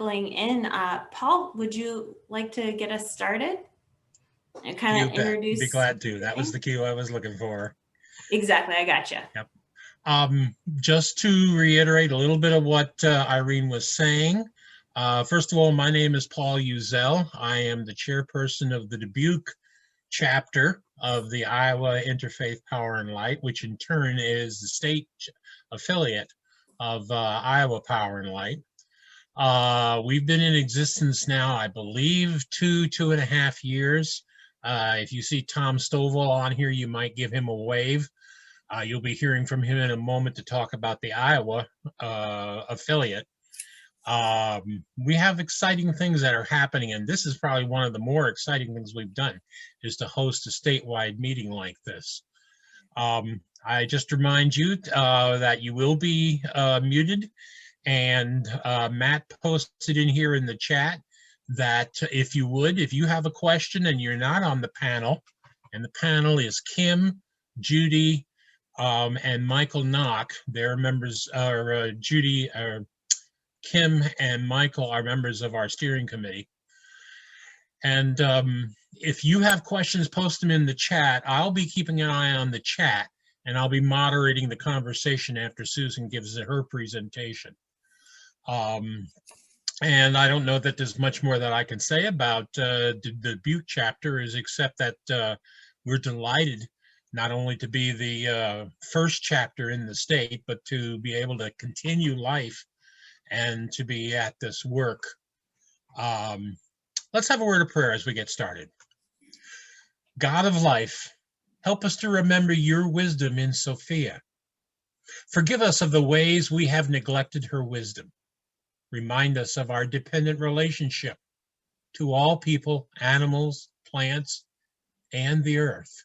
trickling in. Paul, would you like to get us started and kind of introduce? Be glad to. That was the cue I was looking for. Exactly, I gotcha. Yep. Just to reiterate a little bit of what Irene was saying. First of all, my name is Paul Uzel. I am the chairperson of the Dubuque chapter of the Iowa Interfaith Power and Light, which in turn is the state affiliate of Iowa Power and Light. We've been in existence now, I believe, 2.5 years. If you see Tom Stovall on here, you might give him a wave. You'll be hearing from him in a moment to talk about the Iowa affiliate. We have exciting things that are happening, and this is probably one of the more exciting things we've done, is to host a statewide meeting like this. I just remind you that you will be muted, and Matt posted in here in the chat that if you have a question and you're not on the panel, and the panel is Kim, Judy, and Michael Knock, they're members, or Kim and Michael are members of our steering committee. And if you have questions, post them in the chat. I'll be keeping an eye on the chat, and I'll be moderating the conversation after Susan gives her presentation. And I don't know that there's much more that I can say about the Dubuque chapter, except that we're delighted not only to be the first chapter in the state, but to be able to continue life and to be at this work. Let's have a word of prayer as we get started. God of life, help us to remember your wisdom in Sophia. Forgive us of the ways we have neglected her wisdom. Remind us of our dependent relationship to all people, animals, plants, and the earth.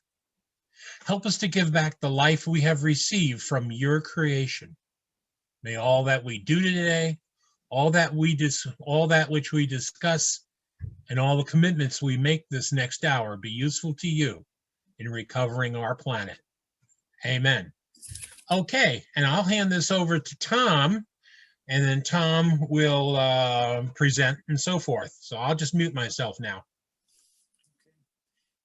Help us to give back the life we have received from your creation. May all that we do today, all that which we discuss, and all the commitments we make this next hour be useful to you in recovering our planet. Amen. Okay, and I'll hand this over to Tom, and then Tom will present and so forth. So I'll just mute myself now.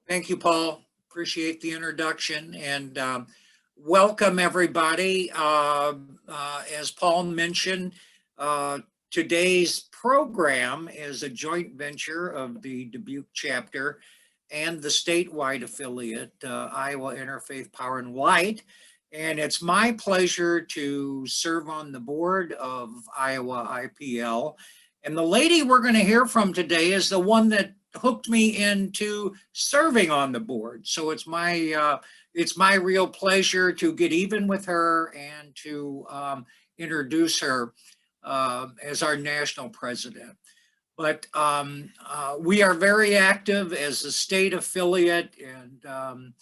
Thank you, Paul. Appreciate the introduction, and welcome everybody. As Paul mentioned, today's program is a joint venture of the Dubuque chapter and the statewide affiliate, Iowa Interfaith Power and Light. And it's my pleasure to serve on the board of Iowa IPL. And the lady we're going to hear from today is the one that hooked me into serving on the board. So it's my real pleasure to get even with her and to introduce her as our national president. But we are very active as a state affiliate, and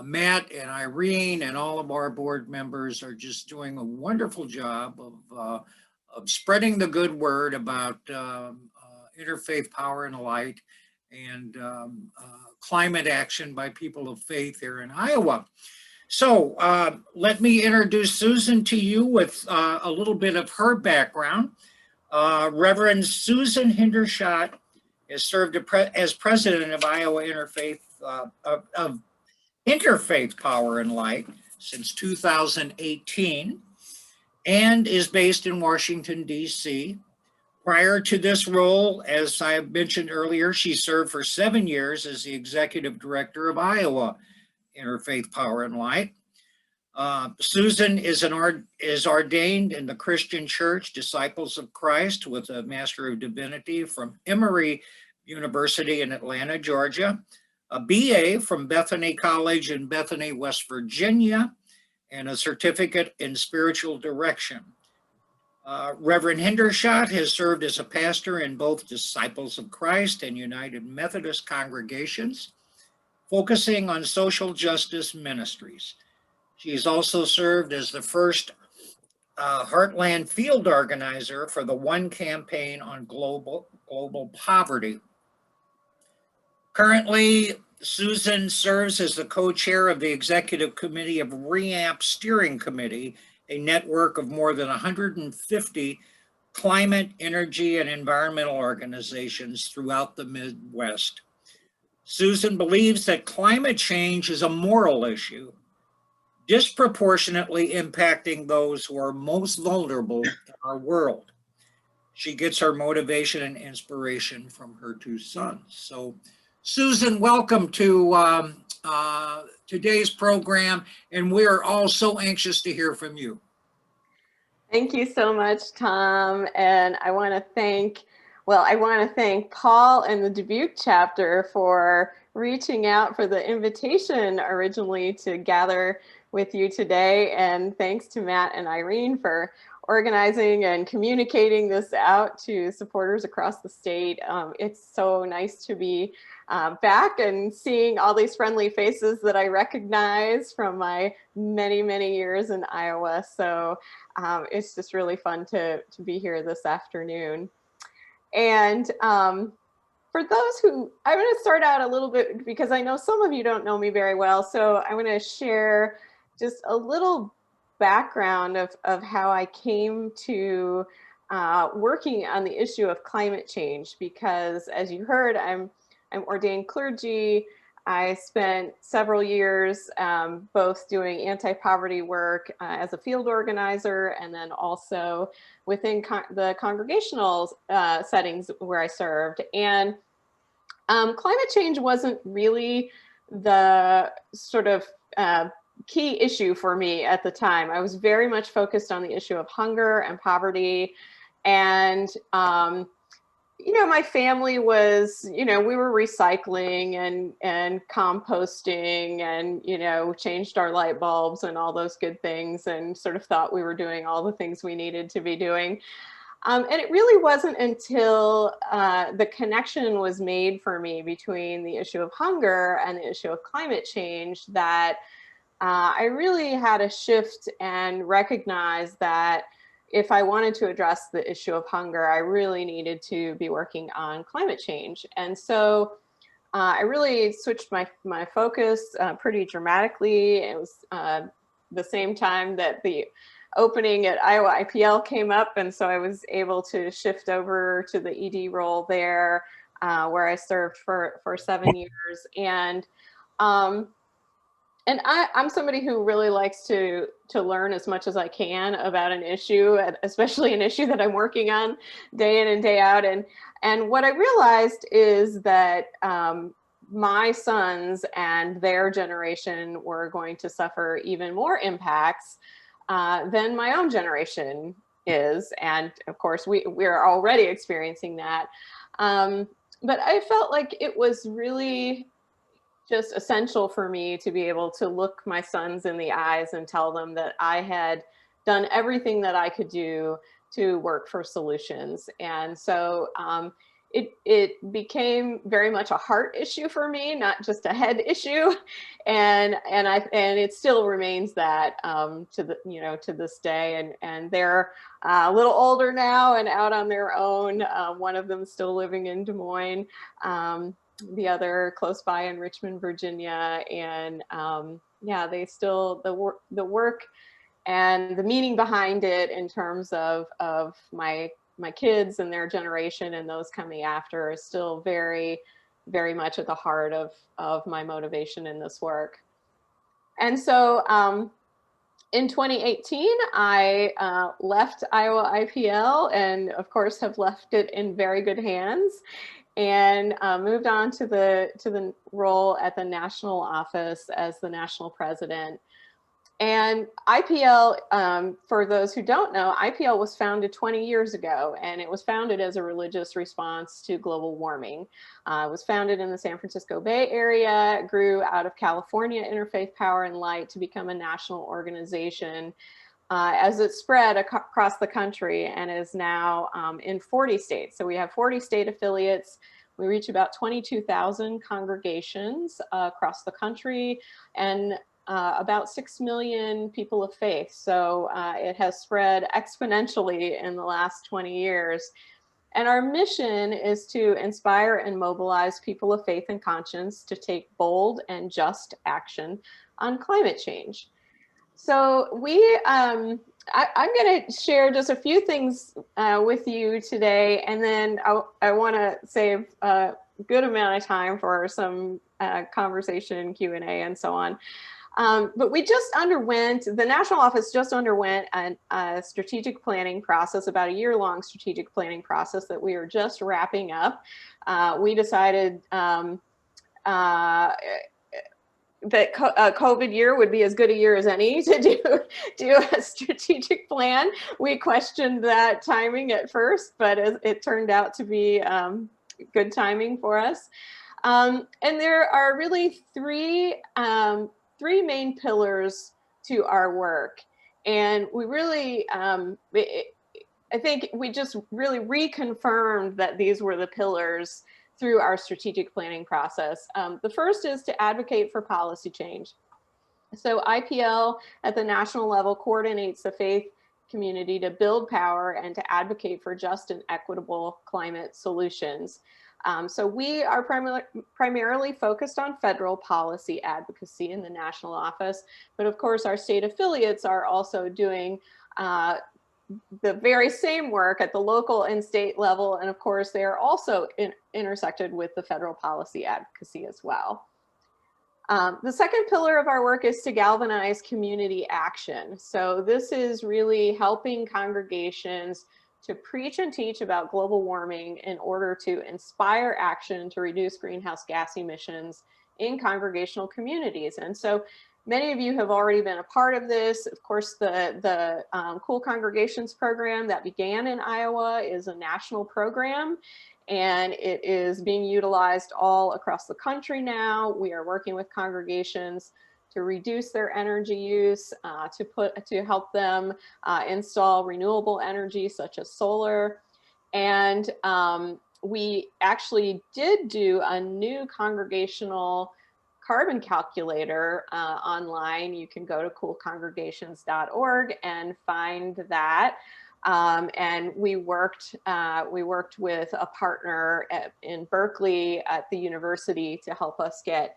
Matt and Irene and all of our board members are just doing a wonderful job of spreading the good word about interfaith power and light and climate action by people of faith here in Iowa. So let me introduce Susan to you with a little bit of her background. Reverend Susan Hendershot has served as president of Iowa Interfaith of Interfaith Power and Light since 2018 and is based in Washington, D.C. Prior to this role, as I mentioned earlier, she served for 7 years as the executive director of Iowa Interfaith Power and Light. Susan is ordained in the Christian Church Disciples of Christ with a Master of Divinity from Emory University in Atlanta, Georgia, a BA from Bethany College in Bethany, West Virginia, and a certificate in spiritual direction. Reverend Hendershot has served as a pastor in both Disciples of Christ and United Methodist congregations, focusing on social justice ministries. She has also served as the first Heartland field organizer for the One Campaign on Global Poverty. Currently, Susan serves as the co-chair of the executive committee of REAMP Steering Committee, a network of more than 150 climate, energy, and environmental organizations throughout the Midwest. Susan believes that climate change is a moral issue, disproportionately impacting those who are most vulnerable in our world. She gets her motivation and inspiration from her two sons. So, Susan, welcome to today's program, and we are all so anxious to hear from you. Thank you so much, Tom. And I want to thank Paul and the Dubuque chapter for reaching out for the invitation originally to gather with you today. And thanks to Matt and Irene for organizing and communicating this out to supporters across the state. It's so nice to be back and seeing all these friendly faces that I recognize from my many, many years in Iowa. So it's just really fun to be here this afternoon. And for those who, I'm going to start out a little bit because I know some of you don't know me very well. So I'm going to share just a little background of how I came to working on the issue of climate change, because as you heard, I'm ordained clergy. I spent several years both doing anti-poverty work as a field organizer, and then also within the congregational settings where I served. And climate change wasn't really the sort of key issue for me at the time. I was very much focused on the issue of hunger and poverty. And, you know, my family was, you know, we were recycling and composting and, you know, changed our light bulbs and all those good things and sort of thought we were doing all the things we needed to be doing. And it really wasn't until the connection was made for me between the issue of hunger and the issue of climate change that I really had a shift and recognized that if I wanted to address the issue of hunger, I really needed to be working on climate change. And so I really switched my focus pretty dramatically. It was the same time that the opening at Iowa IPL came up. And so I was able to shift over to the ED role there, where I served for 7 years. And I'm somebody who really likes to learn as much as I can about an issue, especially an issue that I'm working on day in and day out. And what I realized is that my sons and their generation were going to suffer even more impacts than my own generation is. And of course, we're already experiencing that. But I felt like it was really just essential for me to be able to look my sons in the eyes and tell them that I had done everything that I could do to work for solutions. And so it became very much a heart issue for me, not just a head issue. And it still remains that to this day. And they're a little older now and out on their own. One of them is still living in Des Moines. The other close by in Richmond, Virginia. And yeah, they still, the work and the meaning behind it in terms of my kids and their generation and those coming after is still very, very much at the heart of my motivation in this work. And so in 2018, I left Iowa IPL and of course have left it in very good hands, and moved on to the role at the national office as the national president. And IPL, for those who don't know, IPL was founded 20 years ago, and it was founded as a religious response to global warming. It was founded in the San Francisco Bay Area, grew out of California Interfaith Power Light to become a national organization as it spread across the country and is now in 40 states. So we have 40 state affiliates. We reach about 22,000 congregations across the country and about 6 million people of faith. So it has spread exponentially in the last 20 years. And our mission is to inspire and mobilize people of faith and conscience to take bold and just action on climate change. So we I'm going to share just a few things with you today, and then I want to save a good amount of time for some conversation, Q&A, and so on. But the national office just underwent a strategic planning process, about a year-long strategic planning process that we are just wrapping up. We decided that COVID year would be as good a year as any to do a strategic plan. We questioned that timing at first, but it turned out to be good timing for us. And there are really three main pillars to our work. And we really, I think we just really reconfirmed that these were the pillars through our strategic planning process. The first is to advocate for policy change. So IPL at the national level coordinates the faith community to build power and to advocate for just and equitable climate solutions. So we are primarily focused on federal policy advocacy in the national office, but of course our state affiliates are also doing the very same work at the local and state level, and of course they are also intersected with the federal policy advocacy as well. The second pillar of our work is to galvanize community action. So this is really helping congregations to preach and teach about global warming in order to inspire action to reduce greenhouse gas emissions in congregational communities. And so many of you have already been a part of this. Of course, the Cool Congregations program that began in Iowa is a national program, and it is being utilized all across the country now. We are working with congregations to reduce their energy use, to help them install renewable energy such as solar. And we actually did do a new congregational carbon calculator online. You can go to coolcongregations.org and find that. And we worked with a partner in Berkeley at the university to help us get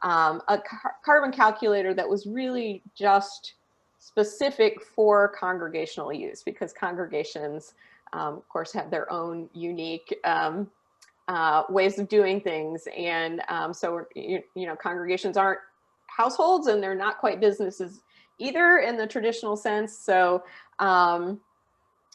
a carbon calculator that was really just specific for congregational use, because congregations, of course, have their own unique ways of doing things. And so, you know, congregations aren't households, and they're not quite businesses either in the traditional sense. So,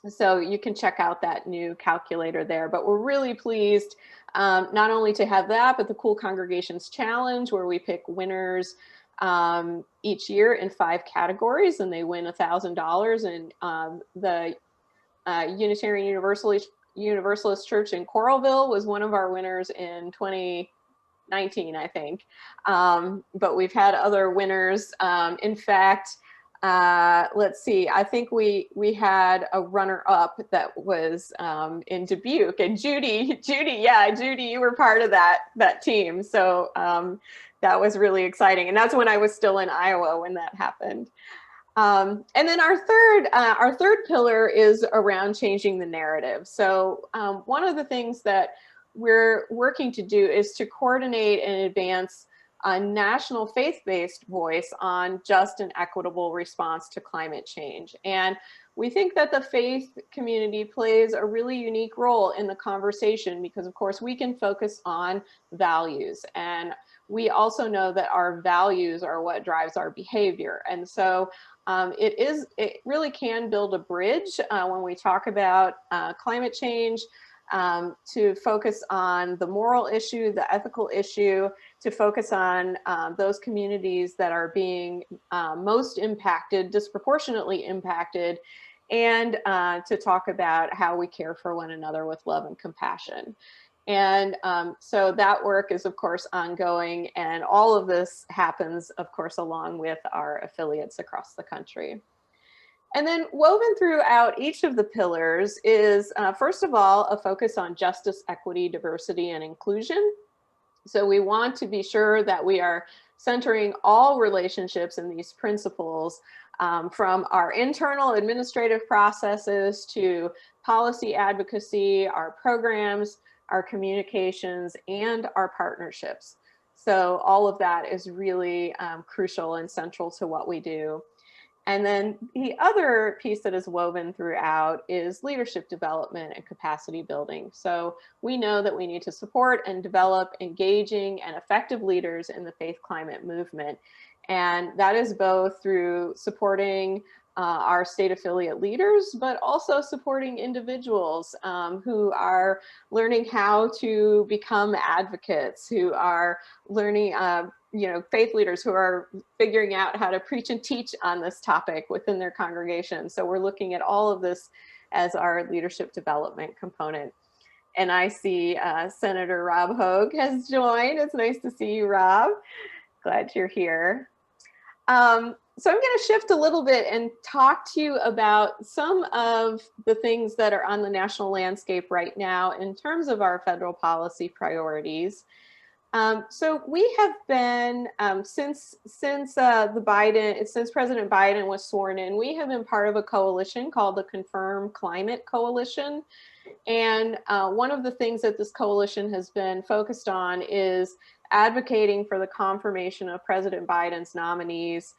so you can check out that new calculator there. But we're really pleased not only to have that, but the Cool Congregations Challenge, where we pick winners each year in 5 categories, and they win $1,000. And the Unitarian Universalist Church in Coralville was one of our winners in 2019, I think. But we've had other winners. In fact, let's see, I think we had a runner-up that was in Dubuque, and Judy, you were part of that team. So that was really exciting. And that's when I was still in Iowa when that happened. And then our third pillar is around changing the narrative. So one of the things that we're working to do is to coordinate and advance a national faith-based voice on just and equitable response to climate change. And we think that the faith community plays a really unique role in the conversation, because of course we can focus on values, and we also know that our values are what drives our behavior. And so it really can build a bridge when we talk about climate change, to focus on the moral issue, the ethical issue, to focus on those communities that are being most impacted, disproportionately impacted, and to talk about how we care for one another with love and compassion. And so that work is, of course, ongoing, and all of this happens, of course, along with our affiliates across the country. And then woven throughout each of the pillars is, first of all, a focus on justice, equity, diversity, and inclusion. So we want to be sure that we are centering all relationships in these principles, from our internal administrative processes to policy advocacy, our programs, our communications, and our partnerships. So all of that is really crucial and central to what we do. And then the other piece that is woven throughout is leadership development and capacity building. So we know that we need to support and develop engaging and effective leaders in the faith climate movement. And that is both through supporting our state affiliate leaders, but also supporting individuals who are learning how to become advocates, who are learning, faith leaders who are figuring out how to preach and teach on this topic within their congregation. So we're looking at all of this as our leadership development component. And I see Senator Rob Hogue has joined. It's nice to see you, Rob. Glad you're here. So I'm going to shift a little bit and talk to you about some of the things that are on the national landscape right now in terms of our federal policy priorities. So we have been, since President Biden was sworn in, we have been part of a coalition called the Confirm Climate Coalition. And one of the things that this coalition has been focused on is advocating for the confirmation of President Biden's nominees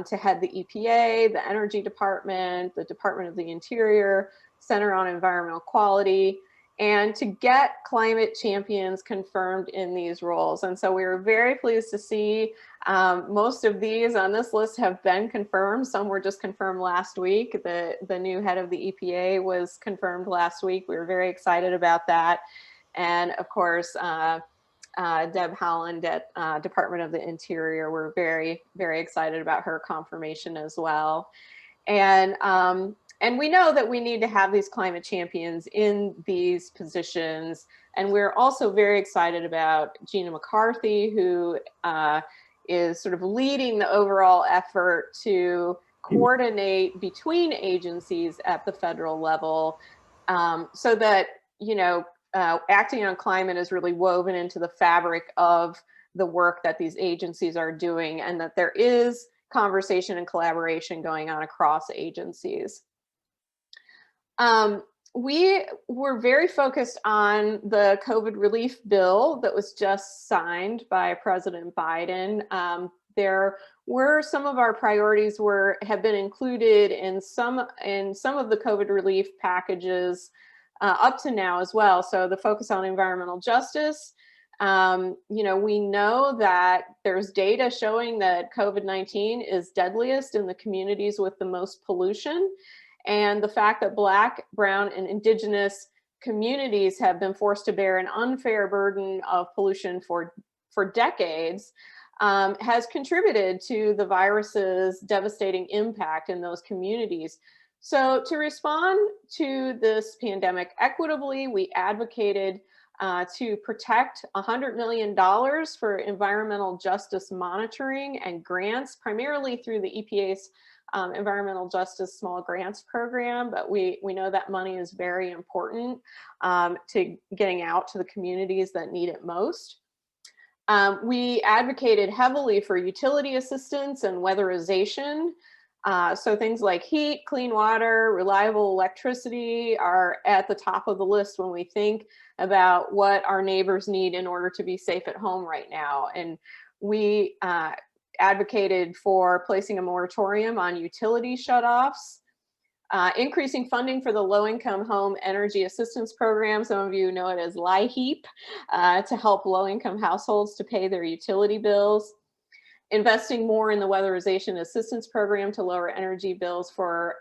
to head the EPA, the Energy Department, the Department of the Interior, Center on Environmental Quality, and to get climate champions confirmed in these roles. And so we were very pleased to see most of these on this list have been confirmed. Some were just confirmed last week. The new head of the EPA was confirmed last week. We were very excited about that. And of course, Deb Haaland at Department of the Interior, we're very, very excited about her confirmation as well. And we know that we need to have these climate champions in these positions. And we're also very excited about Gina McCarthy, who is sort of leading the overall effort to coordinate between agencies at the federal level so that, acting on climate is really woven into the fabric of the work that these agencies are doing, and that there is conversation and collaboration going on across agencies. We were very focused on the COVID relief bill that was just signed by President Biden. There were some of our priorities have been included in some of the COVID relief packages up to now as well. So the focus on environmental justice. We know that there's data showing that COVID-19 is deadliest in the communities with the most pollution. And the fact that Black, Brown, and Indigenous communities have been forced to bear an unfair burden of pollution for decades has contributed to the virus's devastating impact in those communities. So to respond to this pandemic equitably, we advocated to protect $100 million for environmental justice monitoring and grants, primarily through the EPA's Environmental Justice Small Grants Program, but we know that money is very important to getting out to the communities that need it most. We advocated heavily for utility assistance and weatherization. So things like heat, clean water, reliable electricity are at the top of the list when we think about what our neighbors need in order to be safe at home right now. And we advocated for placing a moratorium on utility shutoffs, increasing funding for the Low-Income Home Energy Assistance Program, some of you know it as LIHEAP, to help low-income households to pay their utility bills, investing more in the Weatherization Assistance Program to lower energy bills for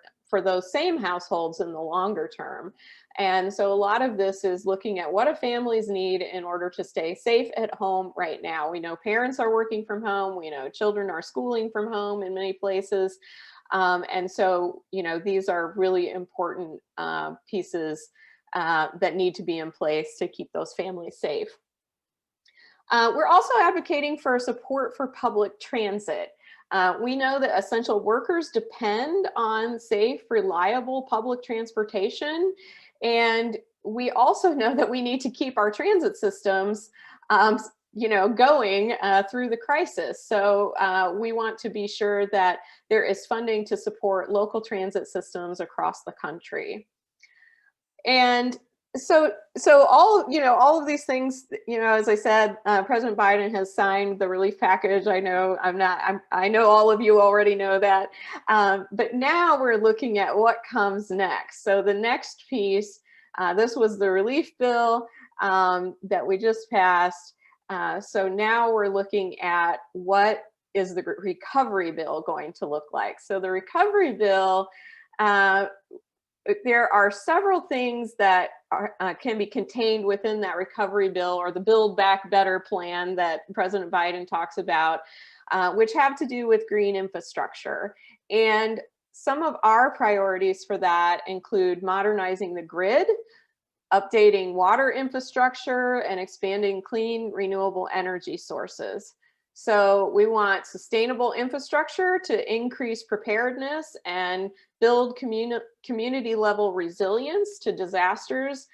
those same households in the longer term. And so a lot of this is looking at what do families need in order to stay safe at home right now. We know parents are working from home. We know children are schooling from home in many places. And so, these are really important pieces that need to be in place to keep those families safe. We're also advocating for support for public transit. We know that essential workers depend on safe, reliable public transportation. And we also know that we need to keep our transit systems, going through the crisis. So we want to be sure that there is funding to support local transit systems across the country. And So all of these things, as I said, President Biden has signed the relief package. I know I know all of you already know that, but now we're looking at what comes next. So the next piece, this was the relief bill that we just passed. So now we're looking at what is the recovery bill going to look like. So the recovery bill, there are several things that can be contained within that recovery bill, or the Build Back Better plan that President Biden talks about, which have to do with green infrastructure. And some of our priorities for that include modernizing the grid, updating water infrastructure, and expanding clean, renewable energy sources. So we want sustainable infrastructure to increase preparedness and build community level resilience to disasters,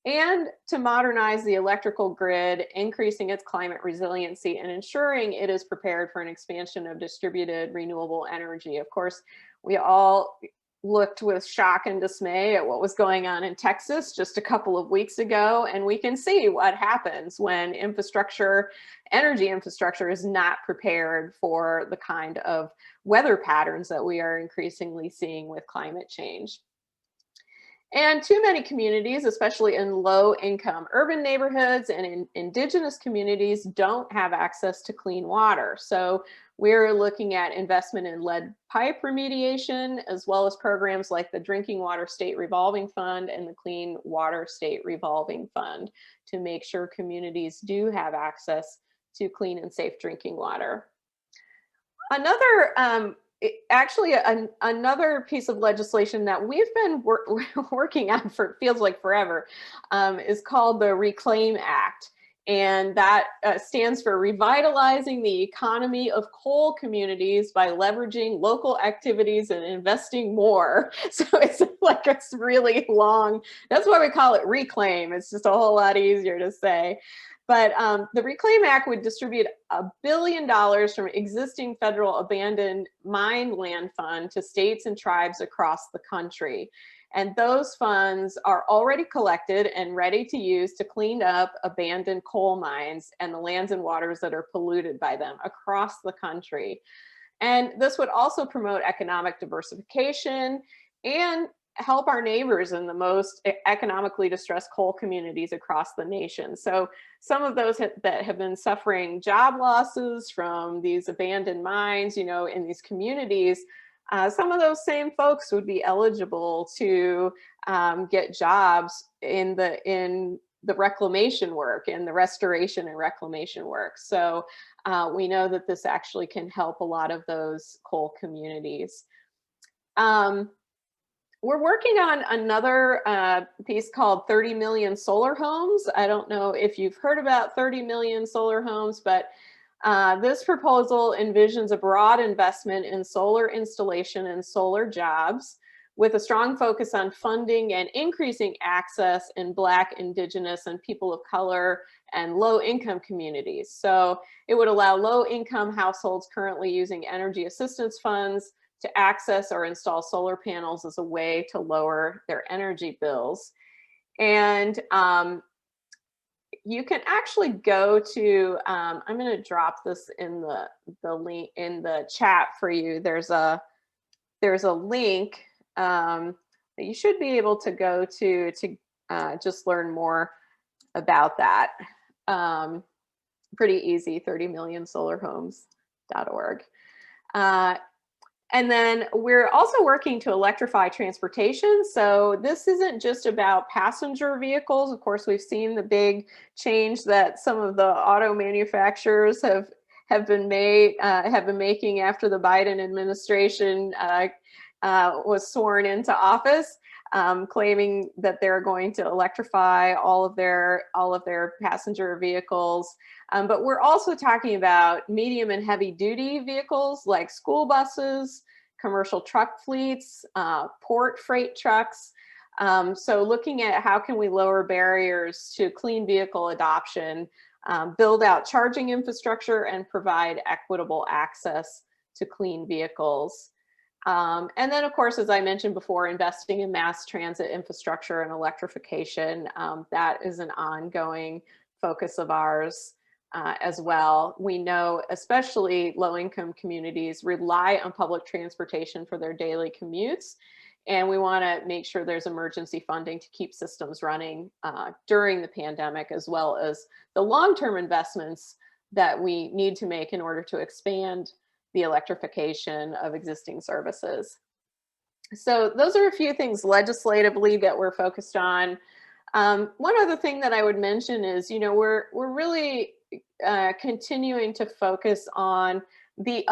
and to modernize the electrical grid, increasing its climate resiliency and ensuring it is prepared for an expansion of distributed renewable energy. Of course, we all looked with shock and dismay at what was going on in Texas just a couple of weeks ago, and we can see what happens when energy infrastructure is not prepared for the kind of weather patterns that we are increasingly seeing with climate change. And too many communities, especially in low-income urban neighborhoods and in indigenous communities, don't have access to clean water. So we're looking at investment in lead pipe remediation, as well as programs like the Drinking Water State Revolving Fund and the Clean Water State Revolving Fund to make sure communities do have access to clean and safe drinking water. Another another piece of legislation that we've been working on for feels like forever is called the Reclaim Act. And that stands for Revitalizing the Economy of Coal Communities by Leveraging Local Activities and Investing More. So it's like, it's really long. That's why we call it Reclaim. It's just a whole lot easier to say. But the Reclaim Act would distribute $1 billion from existing federal abandoned mine land fund to states and tribes across the country. And those funds are already collected and ready to use to clean up abandoned coal mines and the lands and waters that are polluted by them across the country. And this would also promote economic diversification and help our neighbors in the most economically distressed coal communities across the nation. So some of those that have been suffering job losses from these abandoned mines, in these communities, some of those same folks would be eligible to get jobs in the reclamation work, in the restoration and reclamation work. So we know that this actually can help a lot of those coal communities. We're working on another piece called 30 million solar homes. I don't know if you've heard about 30 million solar homes, but this proposal envisions a broad investment in solar installation and solar jobs with a strong focus on funding and increasing access in Black, Indigenous, and people of color and low-income communities. So it would allow low-income households currently using energy assistance funds to access or install solar panels as a way to lower their energy bills. And you can actually go to, I'm going to drop this in the link in the chat for you. There's a link that you should be able to go to just learn more about that. Pretty easy, 30millionsolarhomes.org. And then we're also working to electrify transportation. So this isn't just about passenger vehicles. Of course, we've seen the big change that some of the auto manufacturers have been making after the Biden administration was sworn into office, claiming that they're going to electrify all of their passenger vehicles. But we're also talking about medium and heavy duty vehicles like school buses, commercial truck fleets, port freight trucks. So looking at how can we lower barriers to clean vehicle adoption, build out charging infrastructure, and provide equitable access to clean vehicles. And then, of course, as I mentioned before, investing in mass transit infrastructure and electrification, that is an ongoing focus of ours as well. We know especially low-income communities rely on public transportation for their daily commutes, and we want to make sure there's emergency funding to keep systems running during the pandemic, as well as the long-term investments that we need to make in order to expand the electrification of existing services. So those are a few things legislatively that we're focused on. One other thing that I would mention is, we're really continuing to focus on the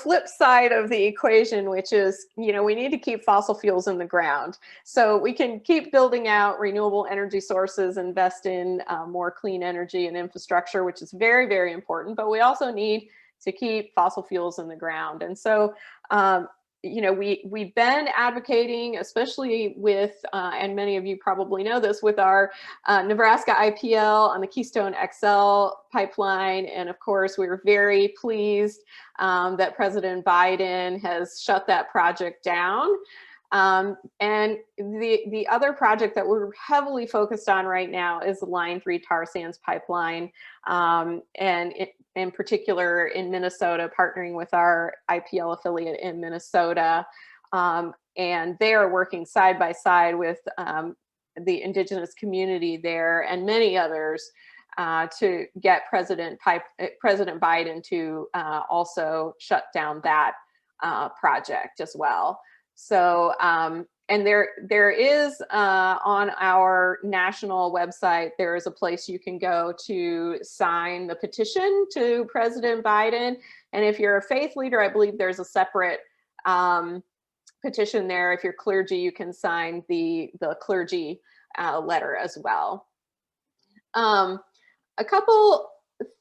flip side of the equation, which is, we need to keep fossil fuels in the ground. So we can keep building out renewable energy sources, invest in more clean energy and infrastructure, which is very, very important, but we also need to keep fossil fuels in the ground. And so, we've been advocating, especially with, and many of you probably know this, with our Nebraska IPL on the Keystone XL pipeline. And of course, we were very pleased that President Biden has shut that project down. And the other project that we're heavily focused on right now is the Line 3 tar sands pipeline, and in particular in Minnesota, partnering with our IPL affiliate in Minnesota. And they are working side by side with the indigenous community there and many others to get President Biden to also shut down that project as well. So, and there is on our national website, there is a place you can go to sign the petition to President Biden. And if you're a faith leader, I believe there's a separate petition there. If you're clergy, you can sign the clergy letter as well. A couple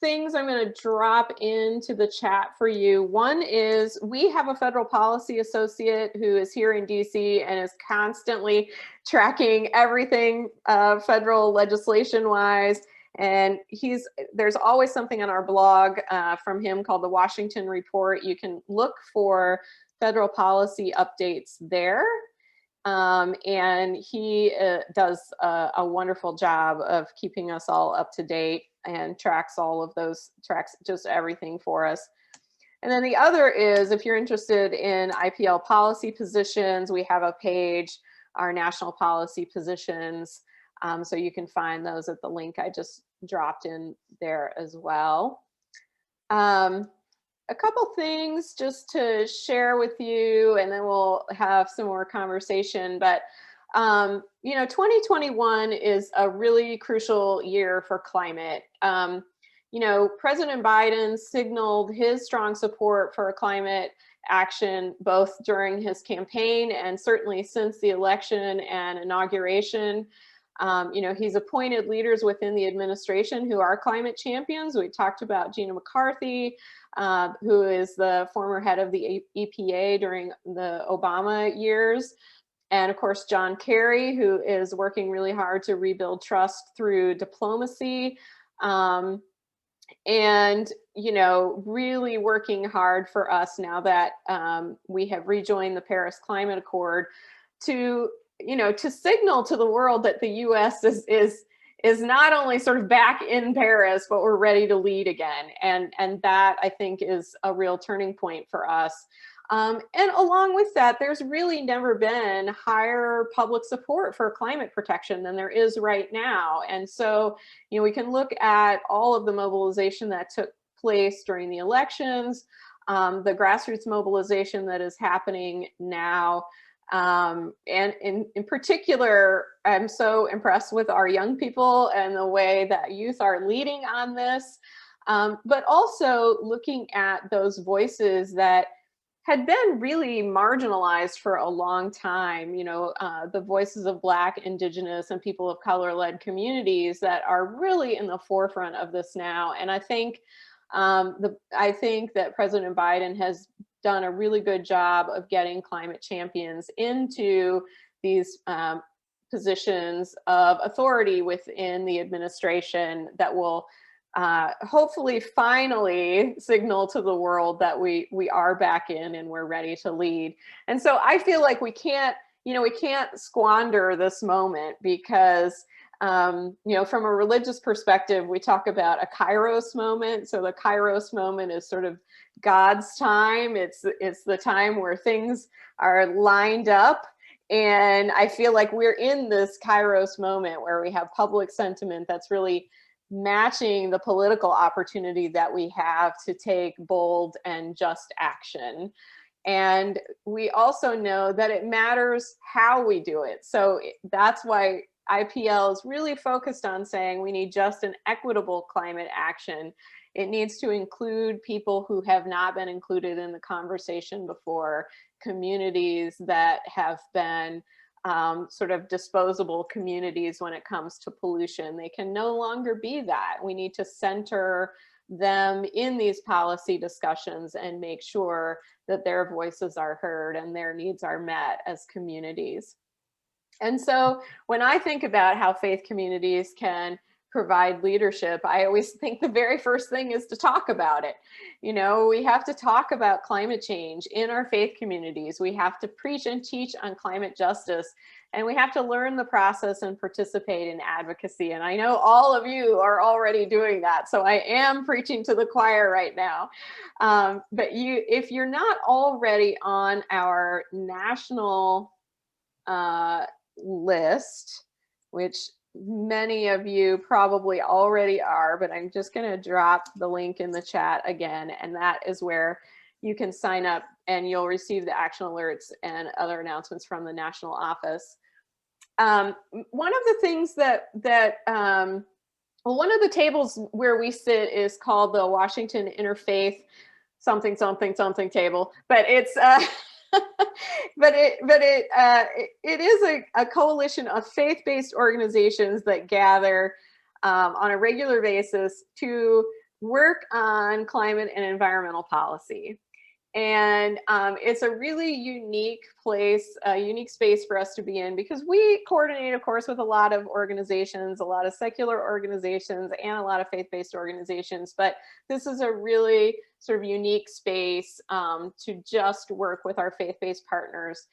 things I'm going to drop into the chat for you. One is we have a federal policy associate who is here in DC and is constantly tracking everything federal legislation wise. And there's always something on our blog from him called the Washington Report. You can look for federal policy updates there. And he does a wonderful job of keeping us all up to date and tracks just everything for us. And then the other is, if you're interested in IPL policy positions, we have a page, our national policy positions. So you can find those at the link I just dropped in there as well. A couple things just to share with you, and then we'll have some more conversation. But 2021 is a really crucial year for climate. President Biden signaled his strong support for climate action, both during his campaign and certainly since the election and inauguration. He's appointed leaders within the administration who are climate champions. We talked about Gina McCarthy, who is the former head of the EPA during the Obama years. And of course, John Kerry, who is working really hard to rebuild trust through diplomacy. And, really working hard for us now that we have rejoined the Paris Climate Accord to signal to the world that the US is not only sort of back in Paris, but we're ready to lead again. And that, I think, is a real turning point for us. And along with that, there's really never been higher public support for climate protection than there is right now. And so, we can look at all of the mobilization that took place during the elections, the grassroots mobilization that is happening now. And in particular, I'm so impressed with our young people and the way that youth are leading on this, but also looking at those voices that had been really marginalized for a long time, the voices of Black, Indigenous, and people of color-led communities that are really in the forefront of this now. And I think that President Biden has done a really good job of getting climate champions into these positions of authority within the administration that will hopefully finally signal to the world that we are back in and we're ready to lead. And so I feel like we can't squander this moment, because from a religious perspective, we talk about a kairos moment. So the kairos moment is sort of God's time. It's the time where things are lined up. And I feel like we're in this kairos moment where we have public sentiment that's really matching the political opportunity that we have to take bold and just action. And we also know that it matters how we do it. So that's why IPL is really focused on saying we need just and equitable climate action. It needs to include people who have not been included in the conversation before, communities that have been sort of disposable communities when it comes to pollution. They can no longer be that. We need to center them in these policy discussions and make sure that their voices are heard and their needs are met as communities. And so when I think about how faith communities can provide leadership, I always think the very first thing is to talk about it. We have to talk about climate change in our faith communities. We have to preach and teach on climate justice, and we have to learn the process and participate in advocacy. And I know all of you are already doing that, so I am preaching to the choir right now. But if you're not already on our national list, which many of you probably already are, but I'm just going to drop the link in the chat again, and that is where you can sign up and you'll receive the action alerts and other announcements from the national office. One of the things one of the tables where we sit is called the Washington Interfaith something table, but it's it is a coalition of faith-based organizations that gather on a regular basis to work on climate and environmental policy. And it's a really unique place, a unique space for us to be in, because we coordinate, of course, with a lot of organizations, a lot of secular organizations, and a lot of faith-based organizations. But this is a really sort of unique space to just work with our faith-based partners.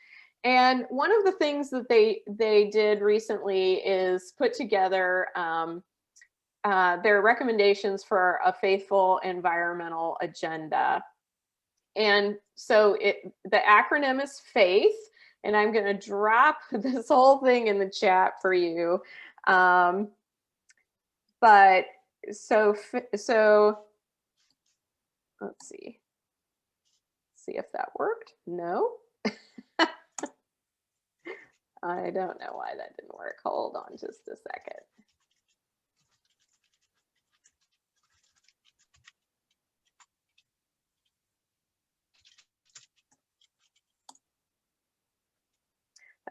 And one of the things that they did recently is put together their recommendations for a faithful environmental agenda. And so the acronym is FAITH, and I'm going to drop this whole thing in the chat for you. But so let's see if that worked. No. I don't know why that didn't work. Hold on just a second.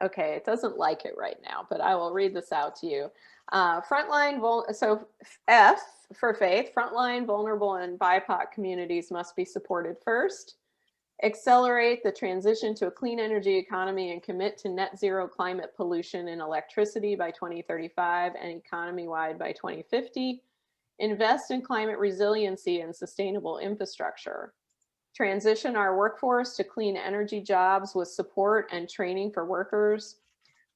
Okay, it doesn't like it right now, but I will read this out to you. So F for faith, frontline, vulnerable, and BIPOC communities must be supported first. Accelerate the transition to a clean energy economy and commit to net zero climate pollution in electricity by 2035 and economy-wide by 2050. Invest in climate resiliency and sustainable infrastructure. Transition our workforce to clean energy jobs with support and training for workers.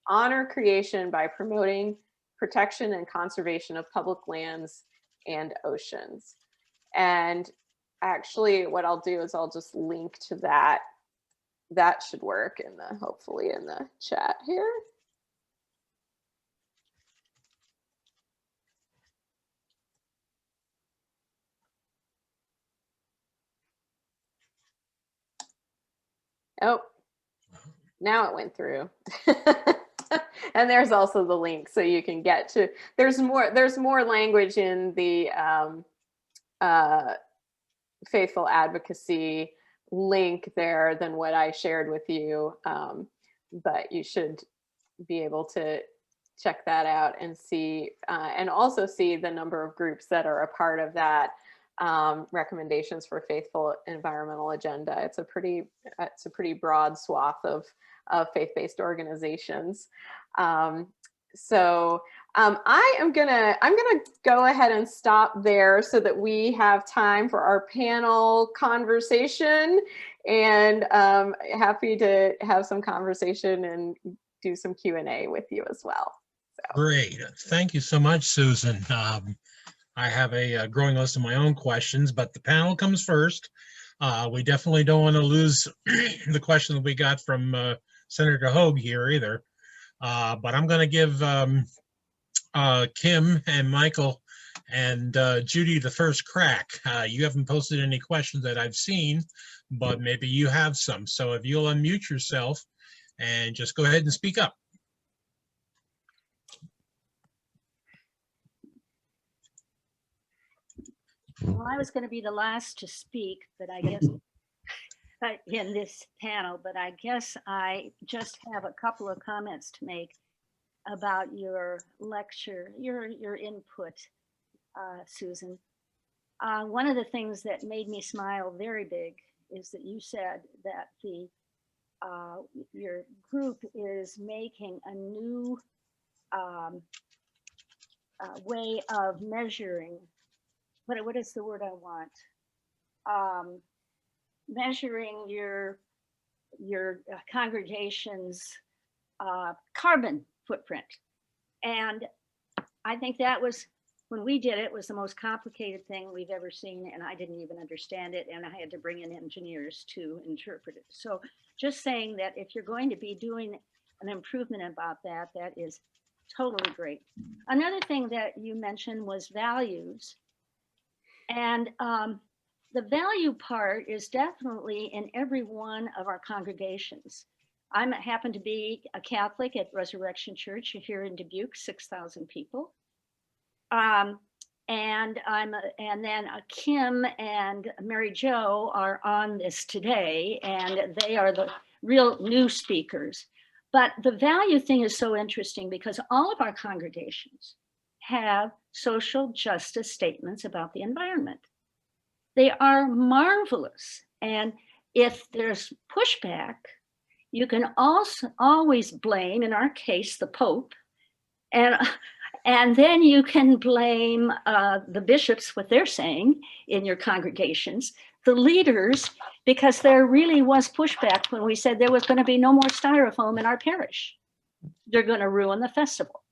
Honor creation by promoting protection and conservation of public lands and oceans. And actually what I'll do is I'll just link to that. That should work hopefully in the chat here. Oh, now it went through. And there's also the link, so you can get to, there's more language in the faithful advocacy link there than what I shared with you, but you should be able to check that out and see, and also see the number of groups that are a part of that recommendations for faithful environmental agenda. It's a pretty broad swath of faith-based organizations. So I'm gonna go ahead and stop there so that we have time for our panel conversation, and happy to have some conversation and do some Q&A with you as well. So. Great. Thank you so much, Susan. I have a growing list of my own questions, but the panel comes first. We definitely don't want to lose the question that we got from Senator Hogue here either. But I'm going to give Kim and Michael and Judy the first crack. You haven't posted any questions that I've seen, but maybe you have some. So if you'll unmute yourself and just go ahead and speak up. Well, I was going to be the last to speak, but I guess in this panel, but I guess I just have a couple of comments to make about your lecture, your input, Susan. One of the things that made me smile very big is that you said that your group is making a new way of measuring. What is the word I want? Measuring your congregation's carbon footprint. And I think that was, when we did it, was the most complicated thing we've ever seen, and I didn't even understand it, and I had to bring in engineers to interpret it. So just saying that if you're going to be doing an improvement about that, that is totally great. Another thing that you mentioned was values. And the value part is definitely in every one of our congregations. I happen to be a Catholic at Resurrection Church here in Dubuque, 6,000 people. And then Kim and Mary Jo are on this today, and they are the real new speakers. But the value thing is so interesting because all of our congregations have social justice statements about the environment. They are marvelous. And if there's pushback, you can also always blame, in our case, the Pope. And then you can blame the bishops, what they're saying in your congregations, the leaders, because there really was pushback when we said there was going to be no more styrofoam in our parish. They're going to ruin the festival.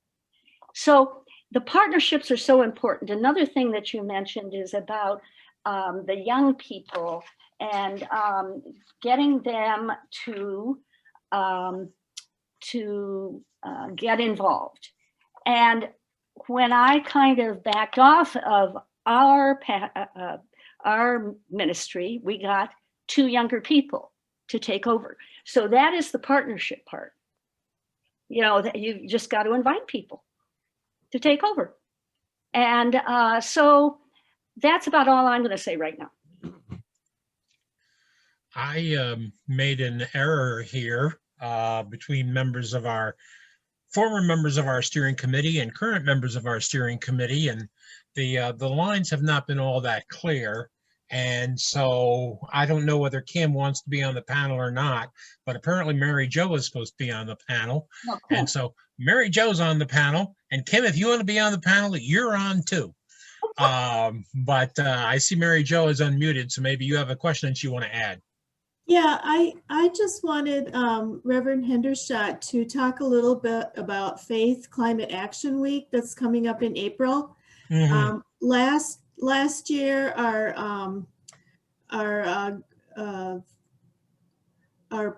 So the partnerships are so important. Another thing that you mentioned is about the young people and getting them to get involved. And when I kind of backed off of our ministry, we got 2 younger people to take over. So that is the partnership part. You know, that you just got to invite people to take over. And so that's about all I'm going to say right now. I made an error here between members of our former members of our steering committee and current members of our steering committee, and the lines have not been all that clear. And so I don't know whether Kim wants to be on the panel or not, but apparently Mary Jo is supposed to be on the panel. Oh, cool. And so Mary Jo's on the panel, and Kim, if you want to be on the panel, you're on too. But I see Mary Jo is unmuted, so maybe you have a question that you want to add. Yeah, I just wanted Reverend Hendershot to talk a little bit about Faith Climate Action Week that's coming up in April. Mm-hmm. Last year, our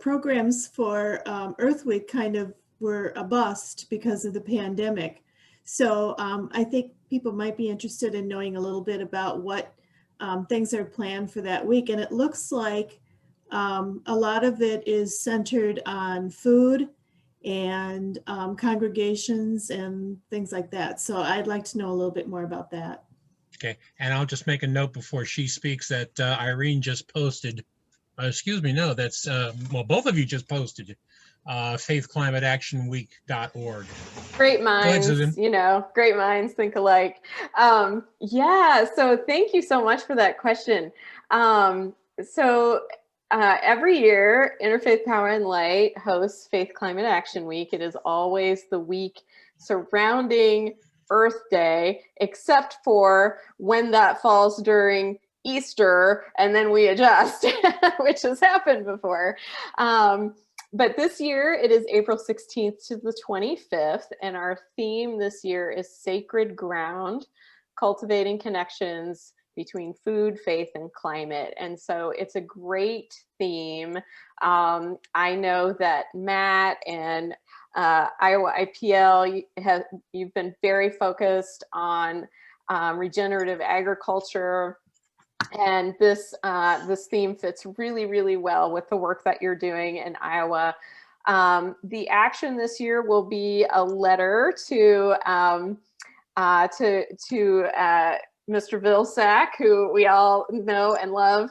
programs for Earth Week kind of were a bust because of the pandemic. So I think people might be interested in knowing a little bit about what things are planned for that week. And it looks like a lot of it is centered on food and congregations and things like that. So I'd like to know a little bit more about that. Okay, and I'll just make a note before she speaks that Irene just posted, excuse me, no, that's, well, both of you just posted faithclimateactionweek.org. Great minds, you know, great minds think alike. Yeah, so thank you so much for that question. Every year, Interfaith Power and Light hosts Faith Climate Action Week. It is always the week surrounding Earth Day, except for when that falls during Easter, and then we adjust, which has happened before. But this year it is April 16th to the 25th, and our theme this year is Sacred Ground, Cultivating Connections Between Food, Faith, and Climate. And so it's a great theme. I know that Matt and Iowa IPL, you've been very focused on regenerative agriculture. And this theme fits really, really well with the work that you're doing in Iowa. The action this year will be a letter to Mr. Vilsack, who we all know and love.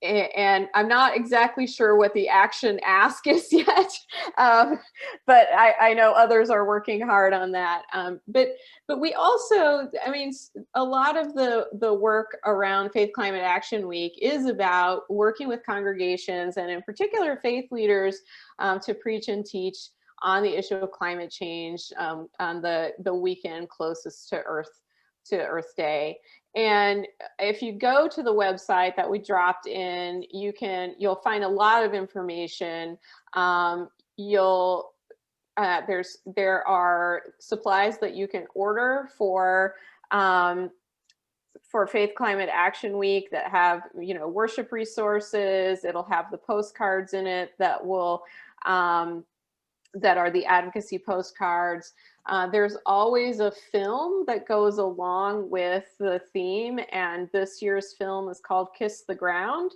And I'm not exactly sure what the action ask is yet, but I know others are working hard on that. But we also, I mean, a lot of the work around Faith Climate Action Week is about working with congregations and in particular faith leaders to preach and teach on the issue of climate change on the weekend closest to Earth Day. And if you go to the website that we dropped in, you'll find a lot of information. There are supplies that you can order for Faith Climate Action Week that have, you know, worship resources. It'll have the postcards in it that will that are the advocacy postcards. There's always a film that goes along with the theme, and this year's film is called Kiss the Ground,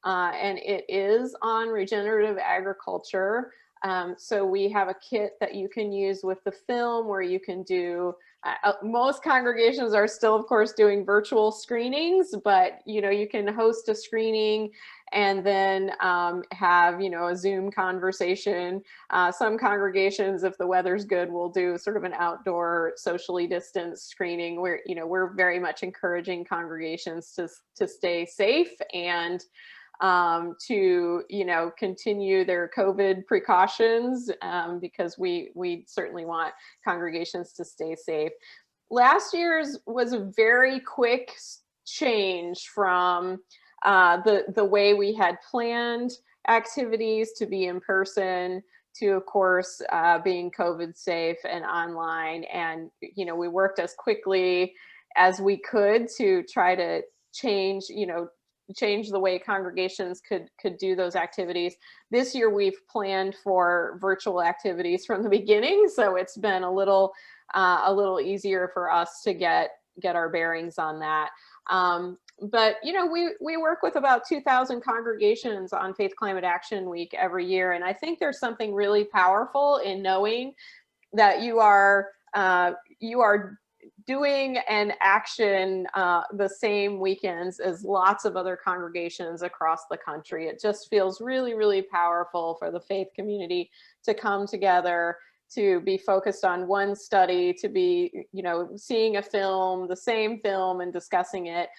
and it is on regenerative agriculture. So we have a kit that you can use with the film where you can do, most congregations are still, of course, doing virtual screenings, but you know, you can host a screening and then have, you know, a Zoom conversation. Some congregations, if the weather's good, will do sort of an outdoor socially distanced screening where, you know, we're very much encouraging congregations to stay safe and to, you know, continue their COVID precautions because we certainly want congregations to stay safe. Last year's was a very quick change from the way we had planned activities to be in person to, of course, being COVID safe and online. And, you know, we worked as quickly as we could to try to change the way congregations could do those activities. This year we've planned for virtual activities from the beginning, so it's been a little easier for us to get our bearings on that. But you know, we work with about 2,000 congregations on Faith Climate Action Week every year, and I think there's something really powerful in knowing that you are doing an action the same weekends as lots of other congregations across the country. It just feels really, really powerful for the faith community to come together, to be focused on one study, to be, you know, seeing a film, the same film, and discussing it,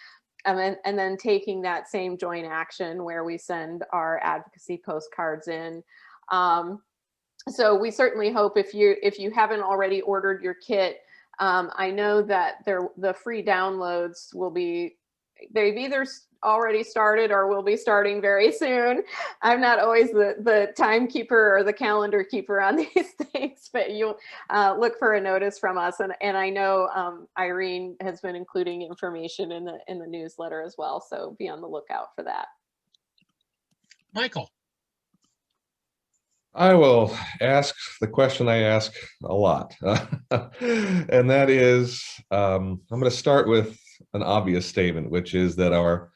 and then taking that same joint action where we send our advocacy postcards in. So we certainly hope if you haven't already ordered your kit, I know that the free downloads they've either already started or will be starting very soon. I'm not always the timekeeper or the calendar keeper on these things, but you'll look for a notice from us. And I know Irene has been including information in the newsletter as well, so be on the lookout for that. Michael. I will ask the question I ask a lot, and that is, I'm going to start with an obvious statement, which is that our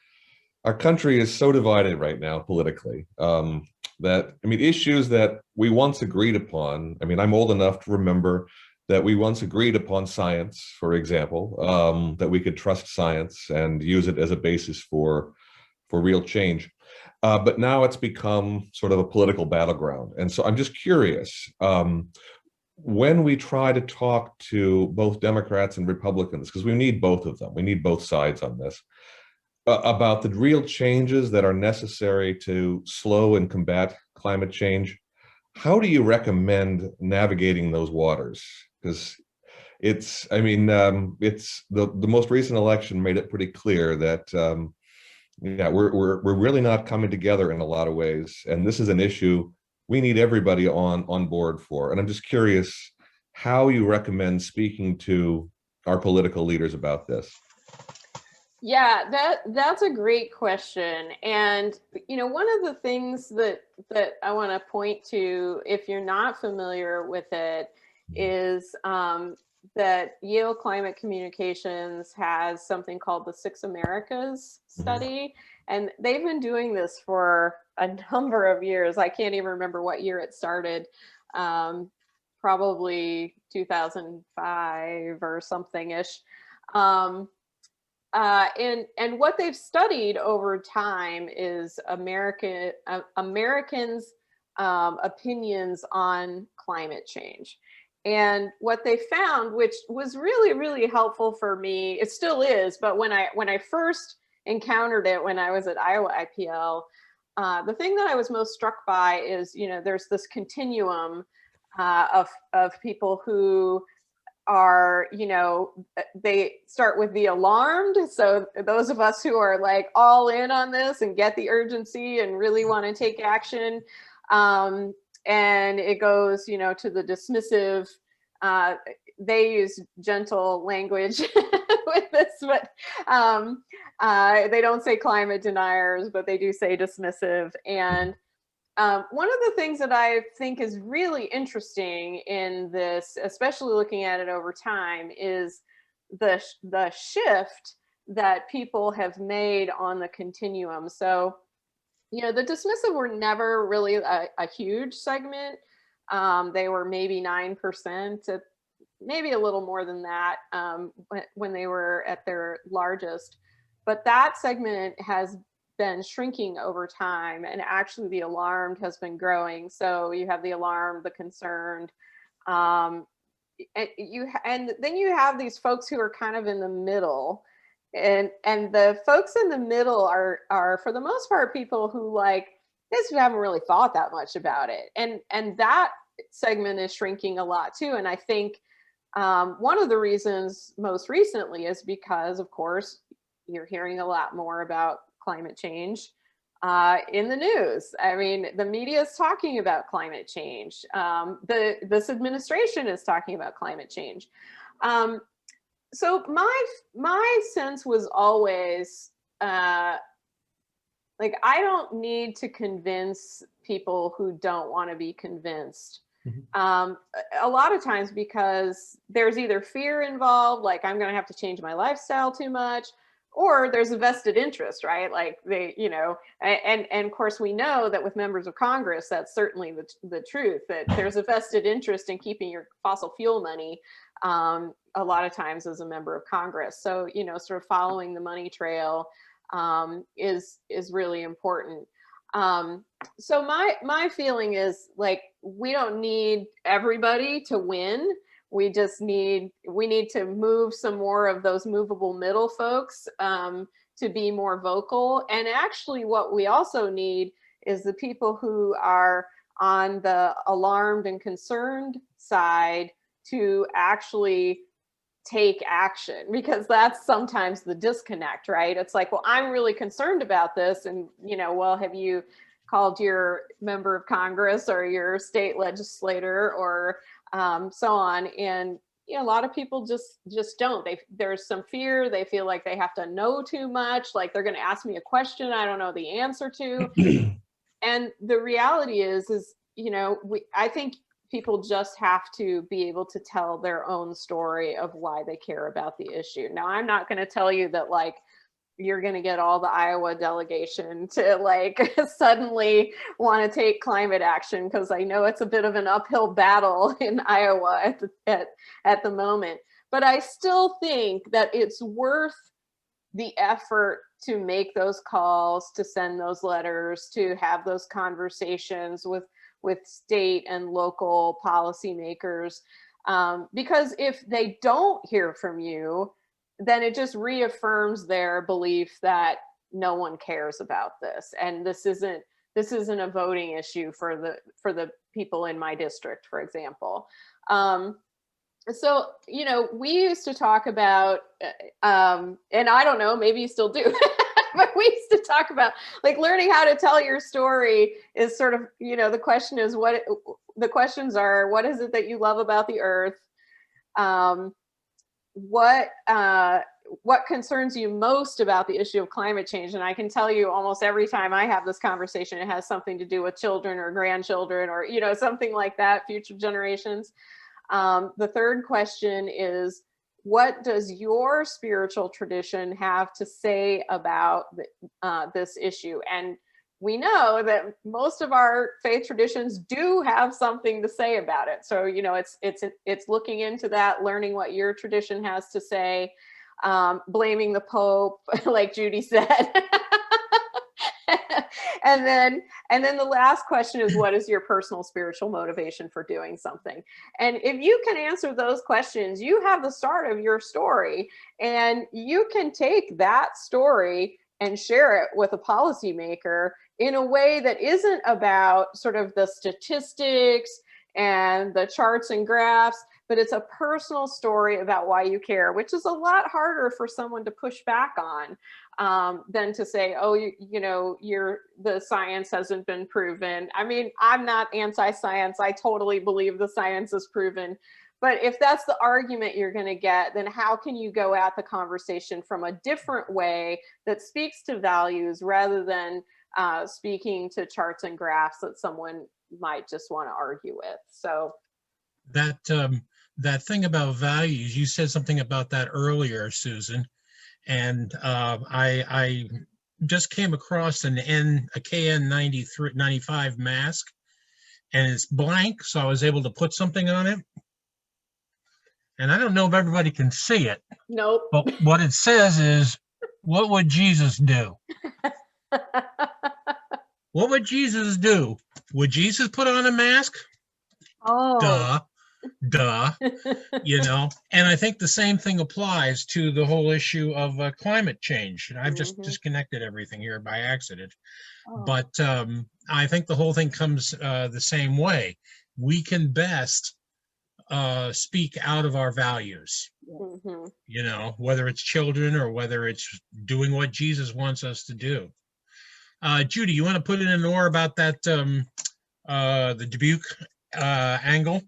country is so divided right now politically that, I mean, issues that we once agreed upon. I mean, I'm old enough to remember that we once agreed upon science, for example, that we could trust science and use it as a basis for real change. But now it's become sort of a political battleground. And so I'm just curious, when we try to talk to both Democrats and Republicans, because we need both of them, we need both sides on this, about the real changes that are necessary to slow and combat climate change, how do you recommend navigating those waters? Because it's, I mean, it's the most recent election made it pretty clear that yeah, we're really not coming together in a lot of ways, and this is an issue we need everybody on board for. And I'm just curious how you recommend speaking to our political leaders about this. Yeah, that's a great question. And one of the things that I want to point to, if you're not familiar with it, is that Yale Climate Communications has something called the Six Americas study, and they've been doing this for a number of years. I can't even remember what year it started. Probably 2005 or something-ish. And what they've studied over time is Americans' opinions on climate change. And what they found, which was really, really helpful for me, it still is, but when I first encountered it when I was at Iowa IPL, the thing that I was most struck by is, there's this continuum of people who are, they start with the alarmed. So those of us who are like all in on this and get the urgency and really want to take action, and it goes, to the dismissive. They use gentle language with this, but they don't say climate deniers, but they do say dismissive. And one of the things that I think is really interesting in this, especially looking at it over time, is the shift that people have made on the continuum. So, the dismissive were never really a huge segment. They were maybe 9%, maybe a little more than that when they were at their largest. But that segment has been shrinking over time, and actually the alarmed has been growing. So you have the alarmed, the concerned, and then you have these folks who are kind of in the middle. And the folks in the middle are for the most part people who just haven't really thought that much about it, and that segment is shrinking a lot too. And I think one of the reasons most recently is because, of course, you're hearing a lot more about climate change in the news. I mean, the media is talking about climate change. This administration is talking about climate change. So my sense was always I don't need to convince people who don't want to be convinced. A lot of times because there's either fear involved, like I'm going to have to change my lifestyle too much, or there's a vested interest, right? Like they, and of course we know that with members of Congress, that's certainly the truth, that there's a vested interest in keeping your fossil fuel money a lot of times as a member of Congress. So, sort of following the money trail is really important. So my feeling is we don't need everybody to win. We need to move some more of those movable middle folks to be more vocal. And actually what we also need is the people who are on the alarmed and concerned side to actually take action, because that's sometimes the disconnect, right? It's like, well, I'm really concerned about this. And, well, have you called your member of Congress or your state legislator or so on? And a lot of people just don't. There's some fear. They feel like they have to know too much, like they're going to ask me a question I don't know the answer to. And the reality is I think people just have to be able to tell their own story of why they care about the issue. Now, I'm not going to tell you that you're going to get all the Iowa delegation to suddenly want to take climate action, because I know it's a bit of an uphill battle in Iowa at the moment. But I still think that it's worth the effort to make those calls, to send those letters, to have those conversations with state and local policymakers, because if they don't hear from you, then it just reaffirms their belief that no one cares about this, and this isn't a voting issue for the people in my district, for example. So, you know, we used to talk about, and I don't know, maybe you still do, but we used to talk about like learning how to tell your story is sort of, you know, the question is the questions are, what is it that you love about the earth? What concerns you most about the issue of climate change? And I can tell you almost every time I have this conversation, it has something to do with children or grandchildren or, you know, something like that, future generations. The third question is, what does your spiritual tradition have to say about this issue? And we know that most of our faith traditions do have something to say about it. So, you know, it's looking into that, learning what your tradition has to say, blaming the Pope, like Judy said. And then the last question is, what is your personal spiritual motivation for doing something? And if you can answer those questions, you have the start of your story, and you can take that story and share it with a policymaker in a way that isn't about sort of the statistics and the charts and graphs, but it's a personal story about why you care, which is a lot harder for someone to push back on than to say, oh, you know, the science hasn't been proven. I mean, I'm not anti-science. I totally believe the science is proven. But if that's the argument you're going to get, then how can you go at the conversation from a different way that speaks to values rather than speaking to charts and graphs that someone might just want to argue with? So that thing about values, you said something about that earlier, Susan, and I just came across a KN 95 mask, and it's blank, so I was able to put something on it. And I don't know if everybody can see it. Nope. But what it says is, what would Jesus do? What would Jesus do? Would Jesus put on a mask? Oh. Duh, you know. And I think the same thing applies to the whole issue of climate change. And I've just disconnected everything here by accident. Oh. But I think the whole thing comes the same way. We can best speak out of our values, you know, whether it's children or whether it's doing what Jesus wants us to do. Judy, you want to put in an oar about that, the Dubuque angle?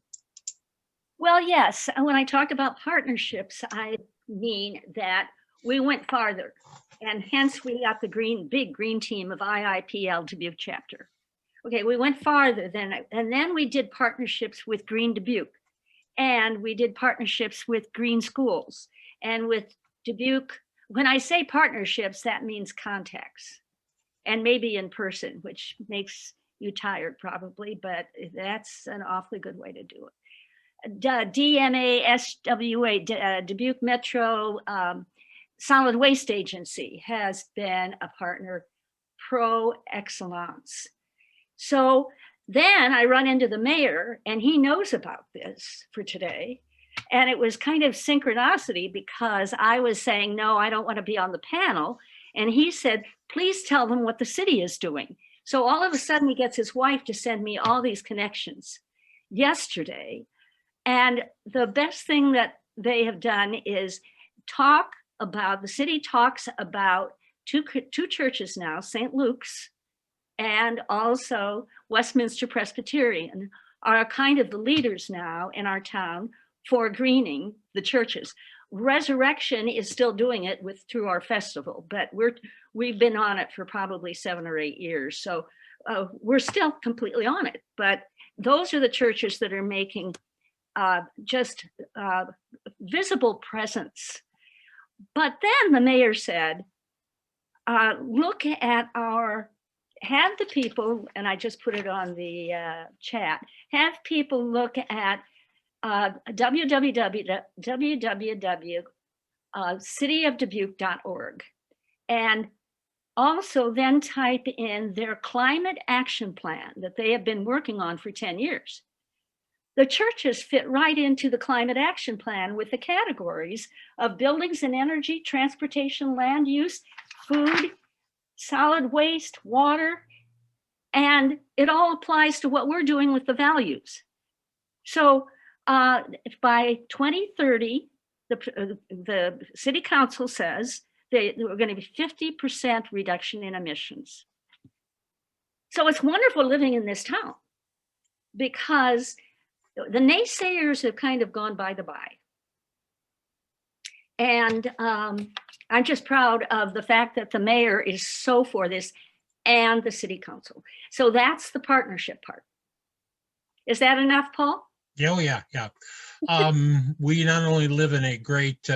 Well, yes. When I talked about partnerships, I mean that we went farther, and hence we got the big green team of IIPL Dubuque chapter. Okay, we went farther and then we did partnerships with Green Dubuque, and we did partnerships with Green Schools, and with Dubuque. When I say partnerships, that means contacts, and maybe in person, which makes you tired probably, but that's an awfully good way to do it. DMASWA, Dubuque Metro Solid Waste Agency, has been a partner pro excellence. So then I run into the mayor, and he knows about this for today. And it was kind of synchronicity, because I was saying, no, I don't want to be on the panel. And he said, please tell them what the city is doing. So all of a sudden he gets his wife to send me all these connections yesterday. And the best thing that they have done is the city talks about two churches now, St. Luke's and also Westminster Presbyterian, are kind of the leaders now in our town for greening the churches. Resurrection is still doing it through our festival, but we've been on it for probably 7 or 8 years. So we're still completely on it, but those are the churches that are making just visible presence. But then the mayor said, look at have the people, and I just put it on the chat, have people look at www.cityofdubuque.org, and also then type in their climate action plan that they have been working on for 10 years. The churches fit right into the climate action plan with the categories of buildings and energy, transportation, land use, food, solid waste, water, And it all applies to what we're doing with the values. So if by 2030, the city council says they were going to be 50% reduction in emissions. So it's wonderful living in this town because the naysayers have kind of gone by the by. And I'm just proud of the fact that the mayor is so for this and the city council. So that's the partnership part. Is that enough, Paul? Oh, yeah. We not only live in a great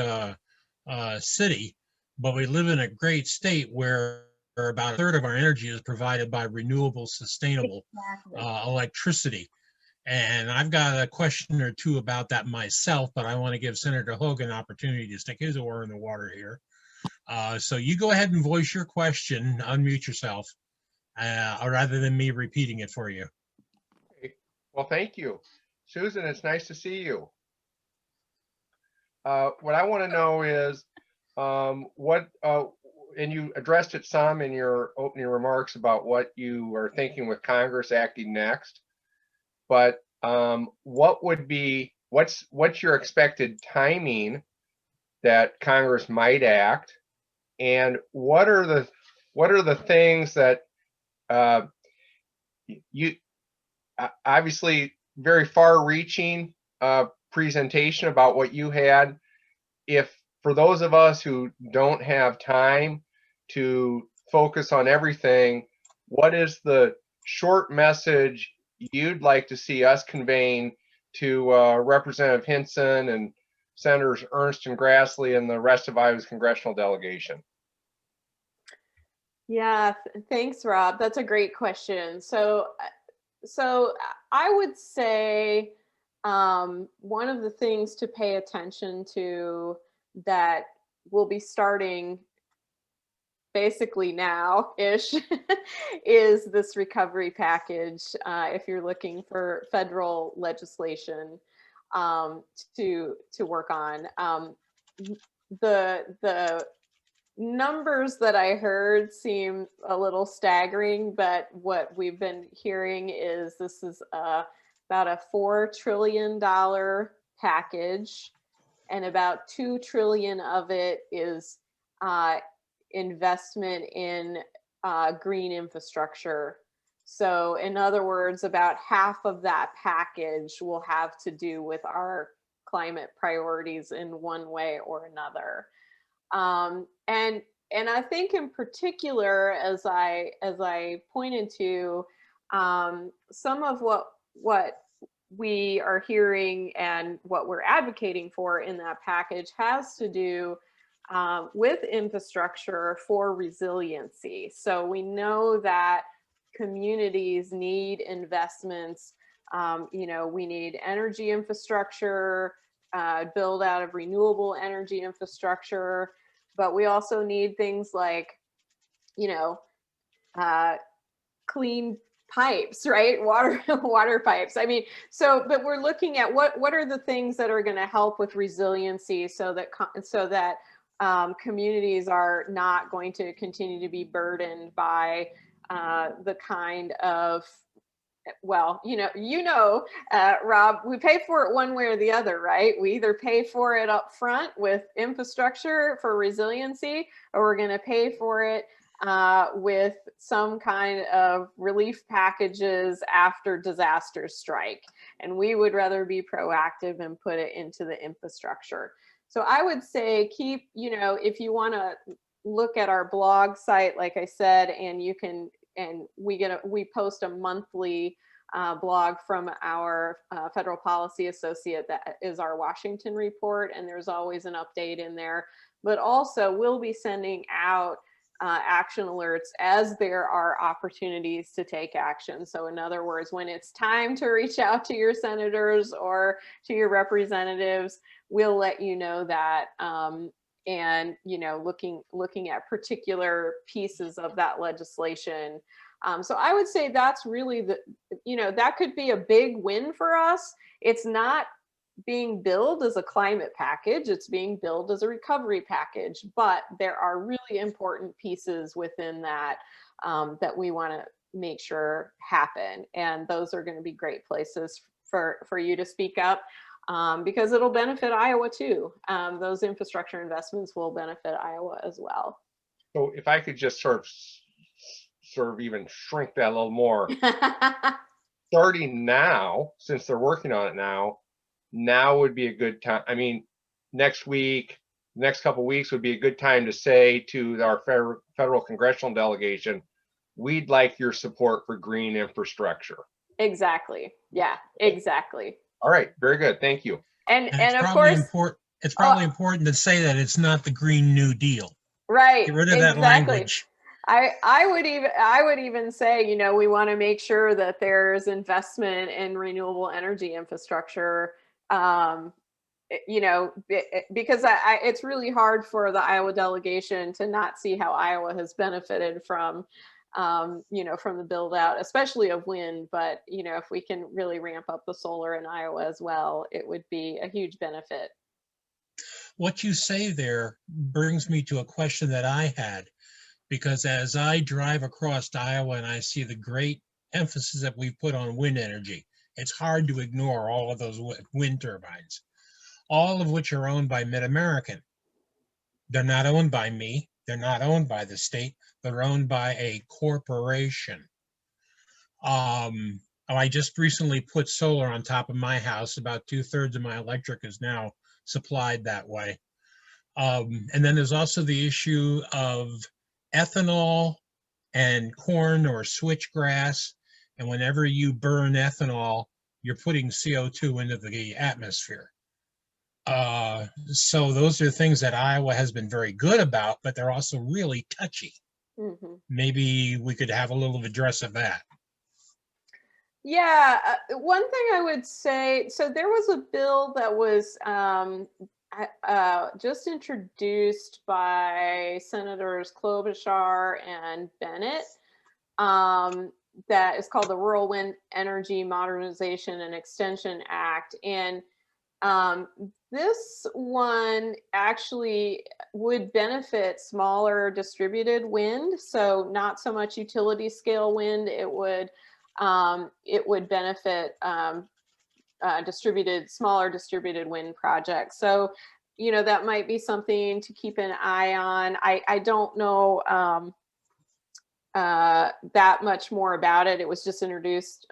city, but we live in a great state where about a third of our energy is provided by renewable, sustainable electricity. And I've got a question or two about that myself, but I want to give Senator Hogan an opportunity to stick his oar in the water here. So you go ahead and voice your question, unmute yourself, rather than me repeating it for you. Well, thank you. Susan, it's nice to see you. What I want to know is and you addressed it some in your opening remarks about what you are thinking with Congress acting next, but what's your expected timing that Congress might act, and what are the things that you obviously very far-reaching presentation about what you had. If for those of us who don't have time to focus on everything, what is the short message you'd like to see us conveying to Representative Hinson and Senators Ernst and Grassley and the rest of Iowa's congressional delegation? Yeah, thanks, Rob. That's a great question. So I would say one of the things to pay attention to that will be starting basically now-ish is this recovery package. If you're looking for federal legislation to work on, the numbers that I heard seem a little staggering, but what we've been hearing is this is about a $4 trillion package, and about $2 trillion of it is investment in green infrastructure. So in other words, about half of that package will have to do with our climate priorities in one way or another. And I think in particular, as I pointed to, some of what we are hearing and what we're advocating for in that package has to do with infrastructure for resiliency. So we know that communities need investments. We need energy infrastructure, build out of renewable energy infrastructure, but we also need things like, clean pipes, right? Water pipes. I mean, but we're looking at what are the things that are going to help with resiliency so that communities are not going to continue to be burdened by the kind of, well, Rob, we pay for it one way or the other, right? We either pay for it up front with infrastructure for resiliency, or we're going to pay for it with some kind of relief packages after disasters strike. And we would rather be proactive and put it into the infrastructure. So I would say keep, if you want to look at our blog site, like I said, and you can, and we post a monthly blog from our federal policy associate that is our Washington report, and there's always an update in there. But also we'll be sending out action alerts as there are opportunities to take action. So in other words, when it's time to reach out to your senators or to your representatives, we'll let you know that. And looking at particular pieces of that legislation. So I would say that's really that could be a big win for us. It's not being billed as a climate package, it's being billed as a recovery package, but there are really important pieces within that that we want make sure happen. And those are going to be great places for you to speak up, because it'll benefit Iowa too. Those infrastructure investments will benefit Iowa as well. So if I could just sort of even shrink that a little more, starting now, since they're working on it now would be a good time. I mean, next week, next couple of weeks would be a good time to say to our federal congressional delegation, we'd like your support for green infrastructure. Exactly. Yeah, exactly. All right, very good. Thank you. And it's of probably course, it's probably important to say that it's not the Green New Deal. right. Get rid of that language. I would even say, you know, we want to make sure that there's investment in renewable energy infrastructure, you know, because it's really hard for the Iowa delegation to not see how Iowa has benefited from, you know, from the build out, especially of wind. But, you know, if we can really ramp up the solar in Iowa as well, it would be a huge benefit. What you say there brings me to a question that I had, because as I drive across Iowa and I see the great emphasis that we've put on wind energy, it's hard to ignore all of those wind turbines, all of which are owned by Mid-American. They're not owned by me. They're not owned by the state. They're owned by a corporation. I just recently put solar on top of my house. About 2/3 of my electric is now supplied that way. And then there's also the issue of ethanol and corn or switchgrass. And whenever you burn ethanol, you're putting CO2 into the atmosphere. So those are things that Iowa has been very good about, but they're also really touchy. Mm-hmm. Maybe we could have a little address of that. Yeah, one thing I would say, so there was a bill that was just introduced by Senators Klobuchar and Bennett, that is called the Rural Wind Energy Modernization and Extension Act. And this one actually would benefit smaller distributed wind, so not so much utility scale wind. It would benefit smaller distributed wind projects. So, you know, that might be something to keep an eye on. I don't know that much more about it. It was just introduced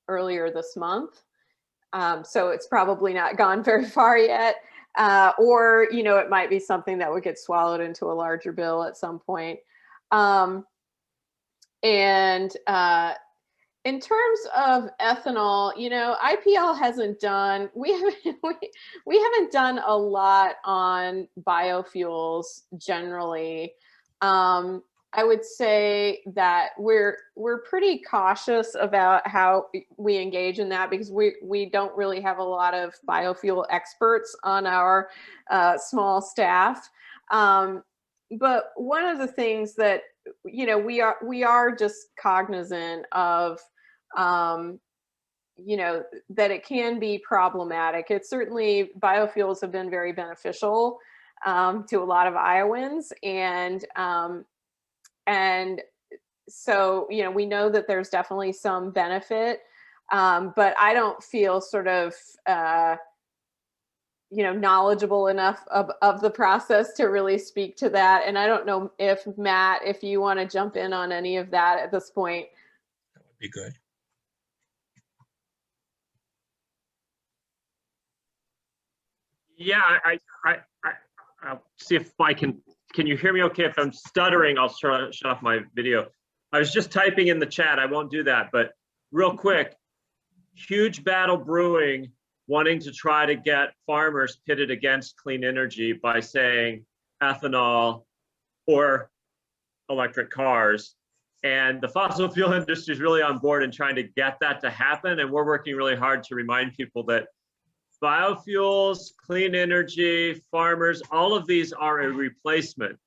earlier this month. So it's probably not gone very far yet. Or, you know, it might be something that would get swallowed into a larger bill at some point. In terms of ethanol, you know, IPL hasn't done, we haven't done a lot on biofuels generally. I would say that we're pretty cautious about how we engage in that, because we don't really have a lot of biofuel experts on our small staff. But one of the things that, you know, we are just cognizant of, you know, that it can be problematic. It's certainly, biofuels have been very beneficial to a lot of Iowans, and so, you know, we know that there's definitely some benefit, but I don't feel sort of, you know, knowledgeable enough of the process to really speak to that. And I don't know if, Matt, if you want to jump in on any of that at this point. That would be good. Yeah, I'll see if I can you hear me okay? If I'm stuttering, I'll shut off my video. I was just typing in the chat. I won't do that, but real quick, huge battle brewing, wanting to try to get farmers pitted against clean energy by saying ethanol or electric cars. And the fossil fuel industry is really on board and trying to get that to happen. And we're working really hard to remind people that biofuels, clean energy, farmers, all of these are a replacement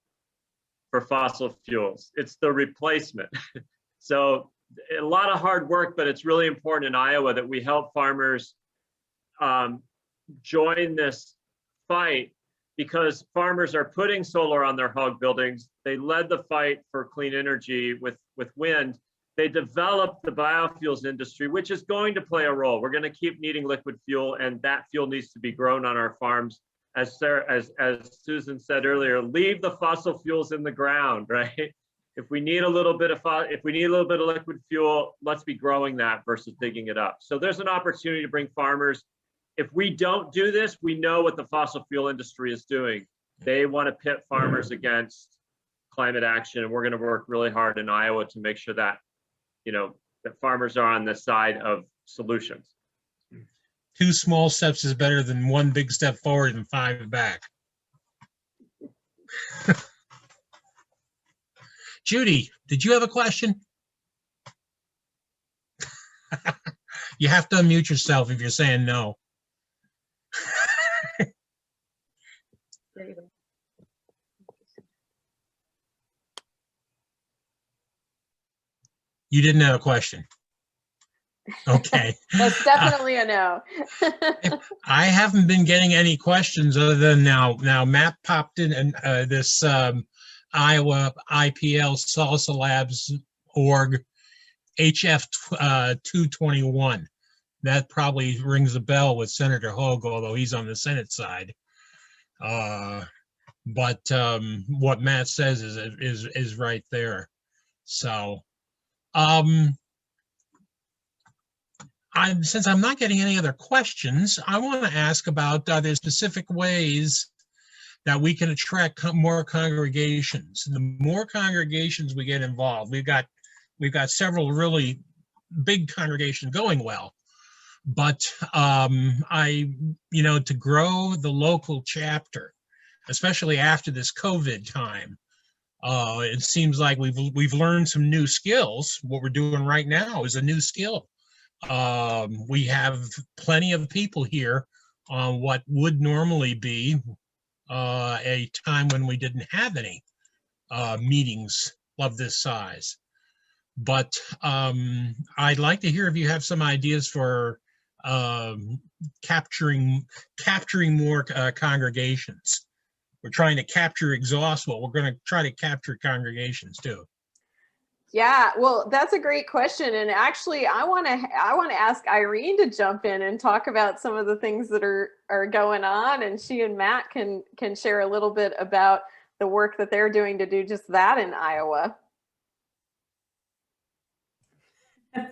for fossil fuels. It's the replacement. So a lot of hard work, but it's really important in Iowa that we help farmers join this fight, because farmers are putting solar on their hog buildings. They led the fight for clean energy with wind, they developed the biofuels industry, which is going to play a role. We're going to keep needing liquid fuel, and that fuel needs to be grown on our farms. As Susan said earlier, leave the fossil fuels in the ground, right? If we need a little bit of liquid fuel, let's be growing that versus digging it up. So there's an opportunity to bring farmers. If we don't do this, we know what the fossil fuel industry is doing. They want to pit farmers against climate action, and we're going to work really hard in Iowa to make sure that, that farmers are on the side of solutions. 2 small steps is better than 1 big step forward and 5 back. Judy, did you have a question? You have to unmute yourself if you're saying no. There you go. You didn't have a question. Okay. That's definitely a no. I haven't been getting any questions other than now Matt popped in and this Iowa IPL Salsa Labs org HF 221. That probably rings a bell with Senator Hogue, although he's on the Senate side. But what Matt says is right there. So since I'm not getting any other questions, I want to ask about are there specific ways that we can attract more congregations. The more congregations we get involved, we've got several really big congregations going well, but to grow the local chapter, especially after this COVID time, it seems like we've learned some new skills. What we're doing right now is a new skill. We have plenty of people here on what would normally be a time when we didn't have any meetings of this size. But I'd like to hear if you have some ideas for capturing more congregations. We're trying to capture exhaust. Well, we're going to try to capture congregations too. Yeah, well, that's a great question. And actually, I want to ask Irene to jump in and talk about some of the things that are going on. And she and Matt can share a little bit about the work that they're doing to do just that in Iowa.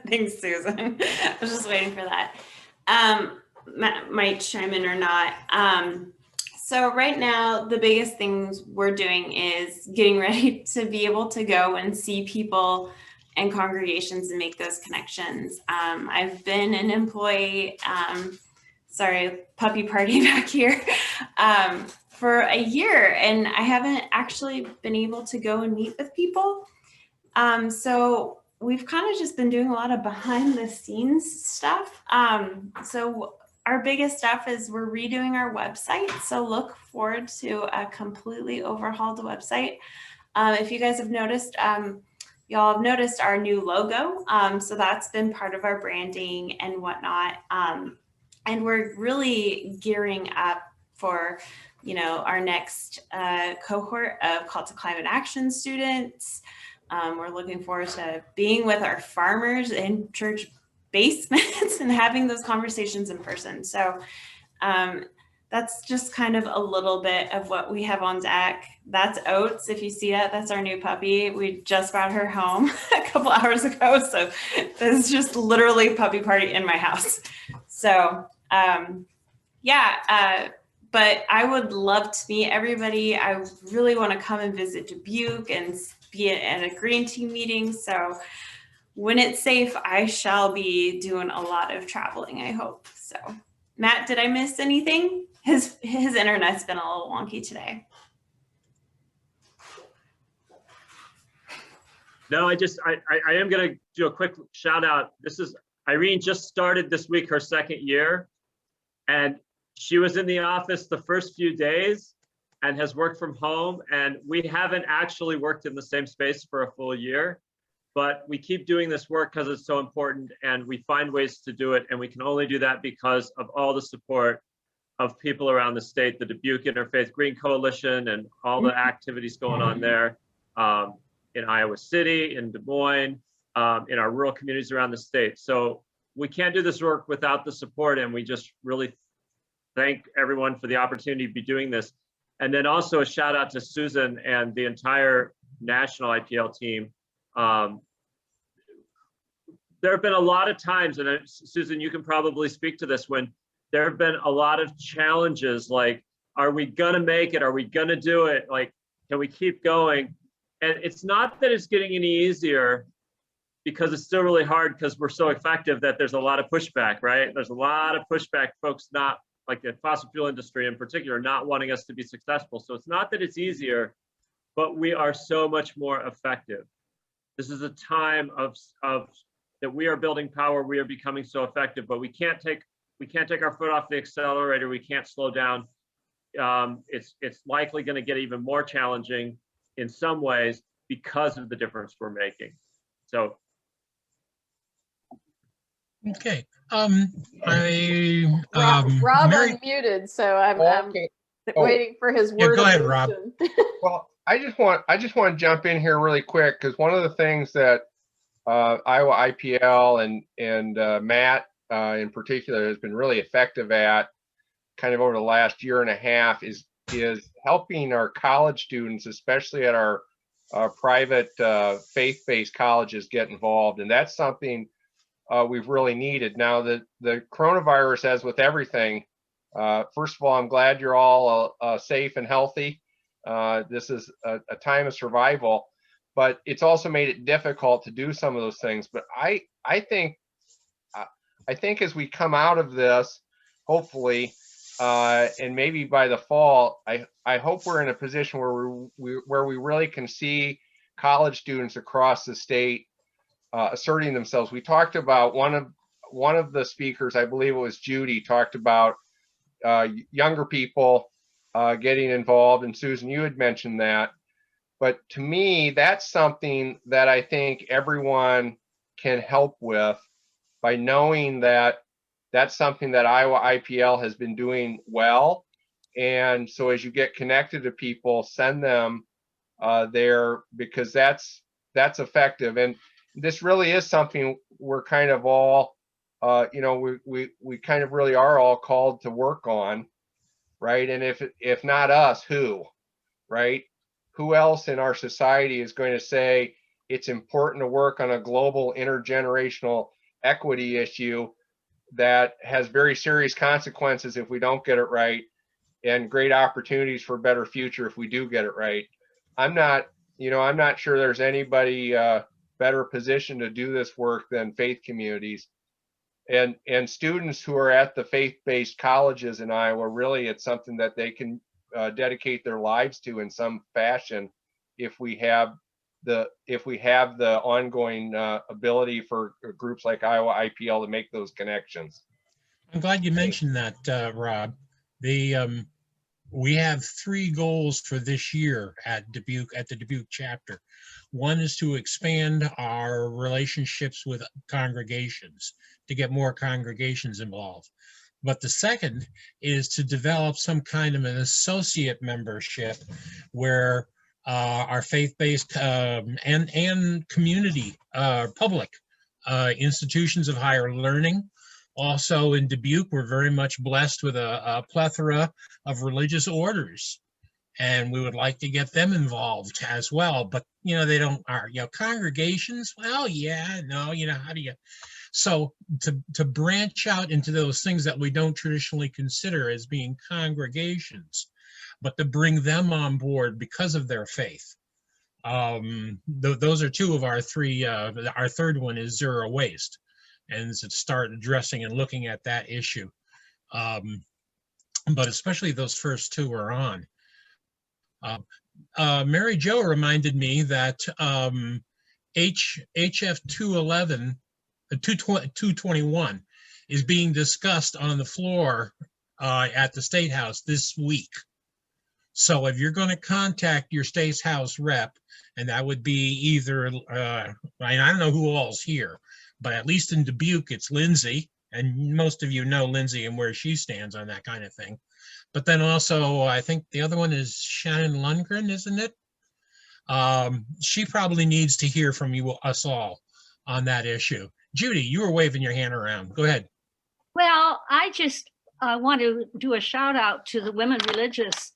Thanks, Susan. I was just waiting for that. Matt might chime in or not. So right now, the biggest things we're doing is getting ready to be able to go and see people and congregations and make those connections. I've been an employee, sorry, puppy party back here, for a year, and I haven't actually been able to go and meet with people. So we've kind of just been doing a lot of behind the scenes stuff. So our biggest stuff is we're redoing our website. So look forward to a completely overhauled website. If you guys have noticed, y'all have noticed our new logo. So that's been part of our branding and whatnot. And we're really gearing up for, our next cohort of Call to Climate Action students. We're looking forward to being with our farmers in church basements and having those conversations in person. So that's just kind of a little bit of what we have on deck. That's Oates. If you see that, that's our new puppy. We just brought her home a couple hours ago. So this is just literally puppy party in my house. So but I would love to meet everybody. I really want to come and visit Dubuque and be at a green team meeting. So when it's safe, I shall be doing a lot of traveling, I hope. So Matt, did I miss anything? His internet's been a little wonky today. No, I am going to do a quick shout out. Irene just started this week her second year, and she was in the office the first few days and has worked from home. And we haven't actually worked in the same space for a full year, but we keep doing this work because it's so important, and we find ways to do it. And we can only do that because of all the support of people around the state, the Dubuque Interfaith Green Coalition, and all the activities going on there in Iowa City, in Des Moines, in our rural communities around the state. So we can't do this work without the support, and we just really thank everyone for the opportunity to be doing this. And then also a shout out to Susan and the entire national IPL team. There have been a lot of times, and Susan, you can probably speak to this, when there have been a lot of challenges, like, are we gonna make it? Are we gonna do it? Like, can we keep going? And it's not that it's getting any easier, because it's still really hard because we're so effective that there's a lot of pushback, right? There's a lot of pushback, folks not, like the fossil fuel industry in particular, not wanting us to be successful. So it's not that it's easier, but we are so much more effective. This is a time of that we are building power, we are becoming so effective, but we can't take our foot off the accelerator, we can't slow down. It's likely gonna get even more challenging in some ways because of the difference we're making. So. Okay. Rob Mary, unmuted, so I'm Okay. waiting for his Yeah, word. go of ahead, Rob. wisdom. Well, I just want to jump in here really quick, because one of the things that Iowa IPL and Matt in particular has been really effective at, kind of over the last year and a half, is helping our college students, especially at our private faith-based colleges, get involved, and that's something we've really needed. Now, the coronavirus, as with everything, first of all, I'm glad you're all safe and healthy. This is a time of survival, but it's also made it difficult to do some of those things. But I think as we come out of this, hopefully, and maybe by the fall, I hope we're in a position where we really can see college students across the state asserting themselves. We talked about one of the speakers, I believe it was Judy, talked about younger people getting involved, and Susan, you had mentioned that. But to me, that's something that I think everyone can help with, by knowing that that's something that Iowa IPL has been doing well. And so as you get connected to people, send them there, because that's effective. And this really is something we're kind of all, we kind of really are all called to work on, right? And if not us, who, right? Who else in our society is going to say it's important to work on a global intergenerational equity issue that has very serious consequences if we don't get it right, and great opportunities for a better future if we do get it right? I'm not sure there's anybody better positioned to do this work than faith communities. And students who are at the faith-based colleges in Iowa, really, it's something that they can dedicate their lives to in some fashion if we have the ongoing ability for groups like Iowa IPL to make those connections. I'm glad you mentioned that, Rob. We have 3 goals for this year at the Dubuque chapter. One is to expand our relationships with congregations, to get more congregations involved. But the second is to develop some kind of an associate membership where our faith-based and community, public institutions of higher learning. Also in Dubuque, we're very much blessed with a plethora of religious orders, and we would like to get them involved as well. But, they don't are, congregations, well, yeah, no, how do you? So to branch out into those things that we don't traditionally consider as being congregations, but to bring them on board because of their faith. Those are 2 of our 3. Our third one is zero waste, and to start addressing and looking at that issue. But especially those first 2 are on. Mary Jo reminded me that HF 221 is being discussed on the floor at the State House this week. So if you're going to contact your State House rep, and that would be either, I don't know who all's here, but at least in Dubuque, it's Lindsay, and most of you know Lindsay and where she stands on that kind of thing. But then also, I think the other one is Shannon Lundgren, isn't it? She probably needs to hear from us all on that issue. Judy, you were waving your hand around. Go ahead. Well, I just want to do a shout out to the women religious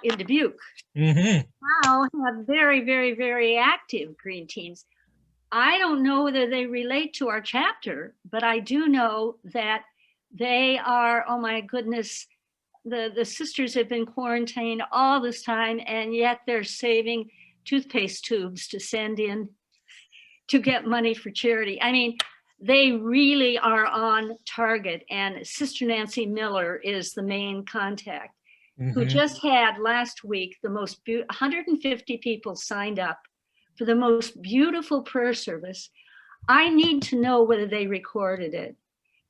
in Dubuque. Mm-hmm. Now have very, very, very active green teams. I don't know whether they relate to our chapter, but I do know that they are, oh my goodness, the sisters have been quarantined all this time, and yet they're saving toothpaste tubes to send in to get money for charity. I mean, they really are on target, and Sister Nancy Miller is the main contact, who just had last week the most 150 people signed up for the most beautiful prayer service. I need to know whether they recorded it,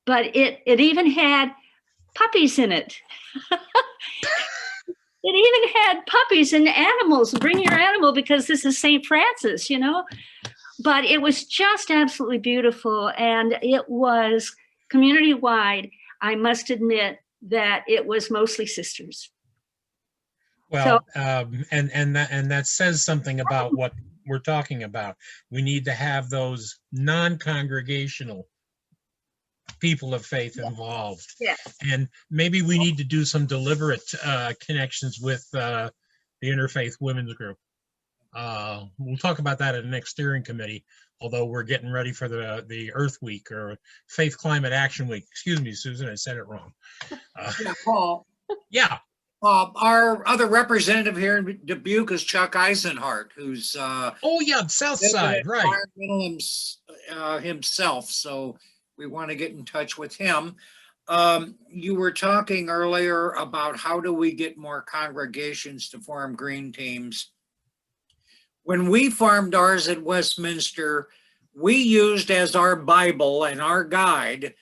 but it even had puppies in it. It even had puppies and animals. Bring your animal because this is St. Francis, you know? But it was just absolutely beautiful, and it was community-wide. I must admit that it was mostly sisters. Well, and that says something about what we're talking about. We need to have those non-congregational people of faith involved. Yes. And maybe we need to do some deliberate connections with the Interfaith Women's Group. We'll talk about that at the next steering committee, although we're getting ready for the Earth Week or Faith Climate Action Week. Excuse me, Susan, I said it wrong. Yeah, Paul. Yeah. Our other representative here in Dubuque is Chuck Eisenhart, who's oh yeah, South Side, right? Environmental himself. So we want to get in touch with him. You were talking earlier about how do we get more congregations to form green teams. When we farmed ours at Westminster, we used as our Bible and our guide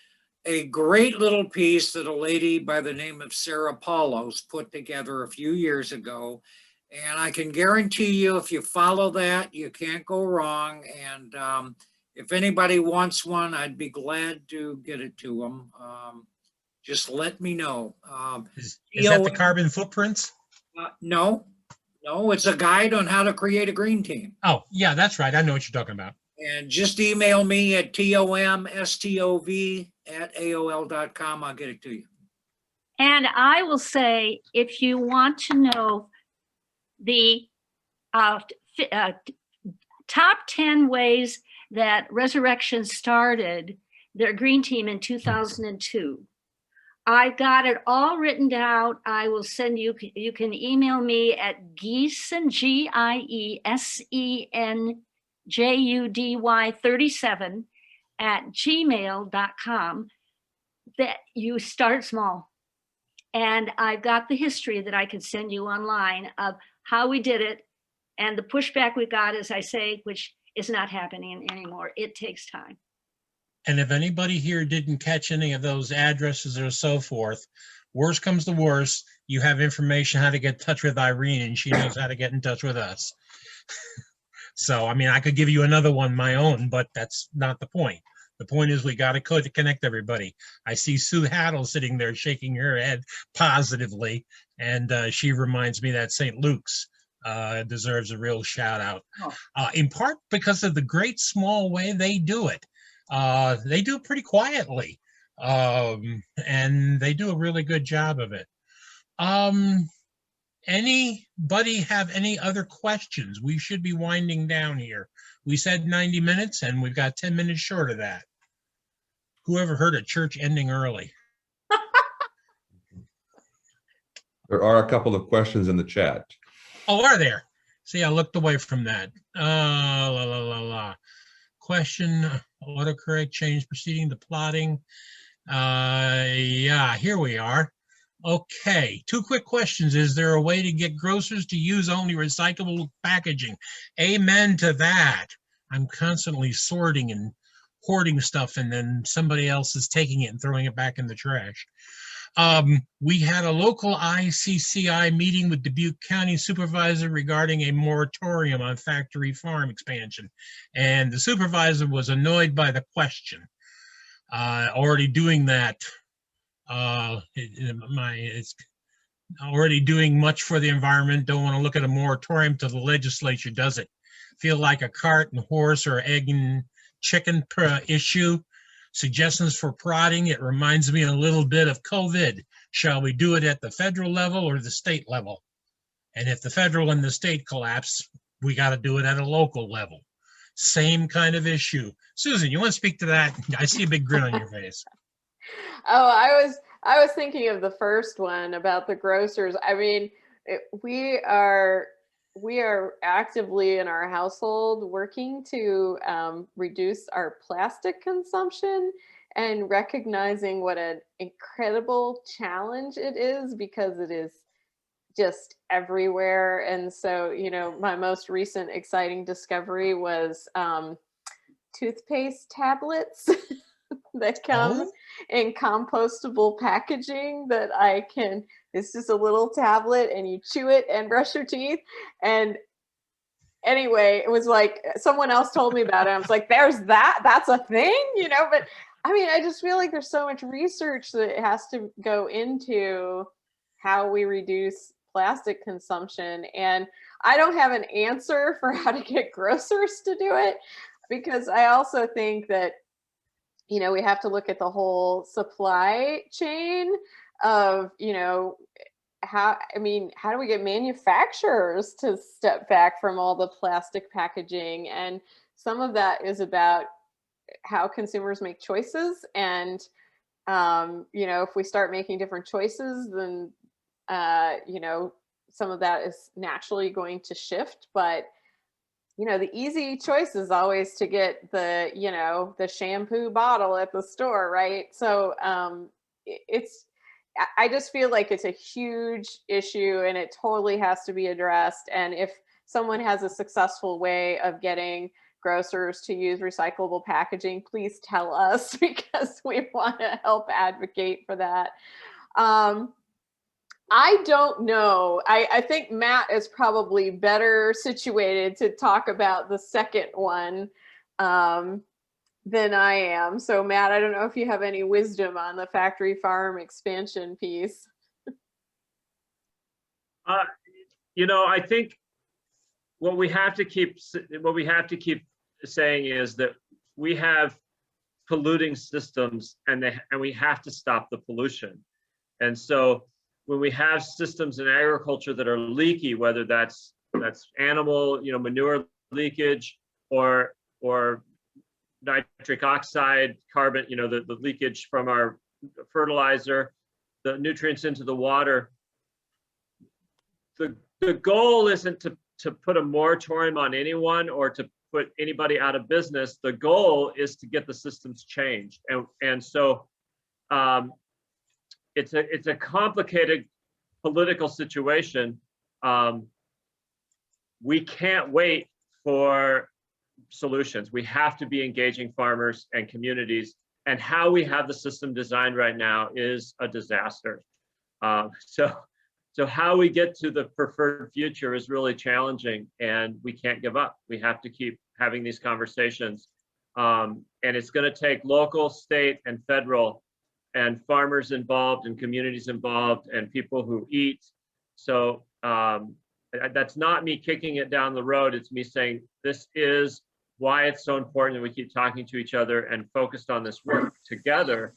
a great little piece that a lady by the name of Sarah Paulos put together a few years ago. And I can guarantee you, if you follow that, you can't go wrong. And if anybody wants one, I'd be glad to get it to them. Just let me know. Is that the carbon footprints? No, it's a guide on how to create a green team. Oh, yeah, that's right. I know what you're talking about. And just email me at tomstov@aol.com. I'll get it to you. And I will say, if you want to know the top 10 ways that Resurrection started their green team in 2002, I've got it all written out. I will send you, you can email me at Giesen, GIESENJUDY37 @gmail.com. That you start small. And I've got the history that I can send you online of how we did it. And the pushback we got, as I say, which is not happening anymore. It takes time. And if anybody here didn't catch any of those addresses or so forth, worst comes to worst, you have information how to get in touch with Irene, and she knows how to get in touch with us. So, I mean, I could give you another one, my own, but that's not the point. The point is we got to connect everybody. I see Sue Haddle sitting there shaking her head positively, and she reminds me that St. Luke's deserves a real shout out, in part because of the great small way they do it. They do it pretty quietly, and they do a really good job of it. Anybody have any other questions? We should be winding down here. We said 90 minutes, and we've got 10 minutes short of that. Whoever heard of church ending early? There are a couple of questions in the chat. Oh, are there? See, I looked away from that. Question, autocorrect change proceeding to plotting. Yeah, here we are. Okay, 2 quick questions. Is there a way to get grocers to use only recyclable packaging? Amen to that. I'm constantly sorting and hoarding stuff, and then somebody else is taking it and throwing it back in the trash. We had a local ICCI meeting with Dubuque County Supervisor regarding a moratorium on factory farm expansion. And the supervisor was annoyed by the question. Already doing that, it's already doing much for the environment. Don't want to look at a moratorium till the legislature does it. Feel like a cart and horse or egg and chicken issue, suggestions for prodding. It reminds me a little bit of COVID. Shall we do it at the federal level or the state level? And if the federal and the state collapse, we got to do it at a local level. Same kind of issue. Susan, you want to speak to that? I see a big grin on your face. Oh, I was thinking of the first one about the grocers. I mean, we are actively in our household working to reduce our plastic consumption and recognizing what an incredible challenge it is, because it is just everywhere. And so, you know, my most recent exciting discovery was toothpaste tablets that come in compostable packaging that it's just a little tablet and you chew it and brush your teeth. And anyway, it was like someone else told me about it. I was like, that's a thing, you know? But I mean, I just feel like there's so much research that has to go into how we reduce plastic consumption. And I don't have an answer for how to get grocers to do it, because I also think that, you know, we have to look at the whole supply chain of, you know, how do we get manufacturers to step back from all the plastic packaging? And some of that is about how consumers make choices. And, you know, if we start making different choices, then, you know, some of that is naturally going to shift. But, you know, the easy choice is always to get the, you know, the shampoo bottle at the store, right? So I just feel like it's a huge issue and it totally has to be addressed. And if someone has a successful way of getting grocers to use recyclable packaging, please tell us, because we want to help advocate for that. I don't know. I think Matt is probably better situated to talk about the second one than I am. So Matt, I don't know if you have any wisdom on the factory farm expansion piece. You know, I think what we have to keep saying is that we have polluting systems, and we have to stop the pollution. And so when we have systems in agriculture that are leaky, whether that's animal, you know, manure leakage or nitric oxide, carbon, you know, the leakage from our fertilizer, the nutrients into the water, the goal isn't to put a moratorium on anyone or to put anybody out of business. The goal is to get the systems changed. And so it's a complicated political situation. We can't wait for solutions. We have to be engaging farmers and communities, and how we have the system designed right now is a disaster. So how we get to the preferred future is really challenging, and we can't give up. We have to keep having these conversations. And it's going to take local, state, and federal, and farmers involved, and communities involved, and people who eat. So that's not me kicking it down the road. It's me saying this is why it's so important that we keep talking to each other and focused on this work together,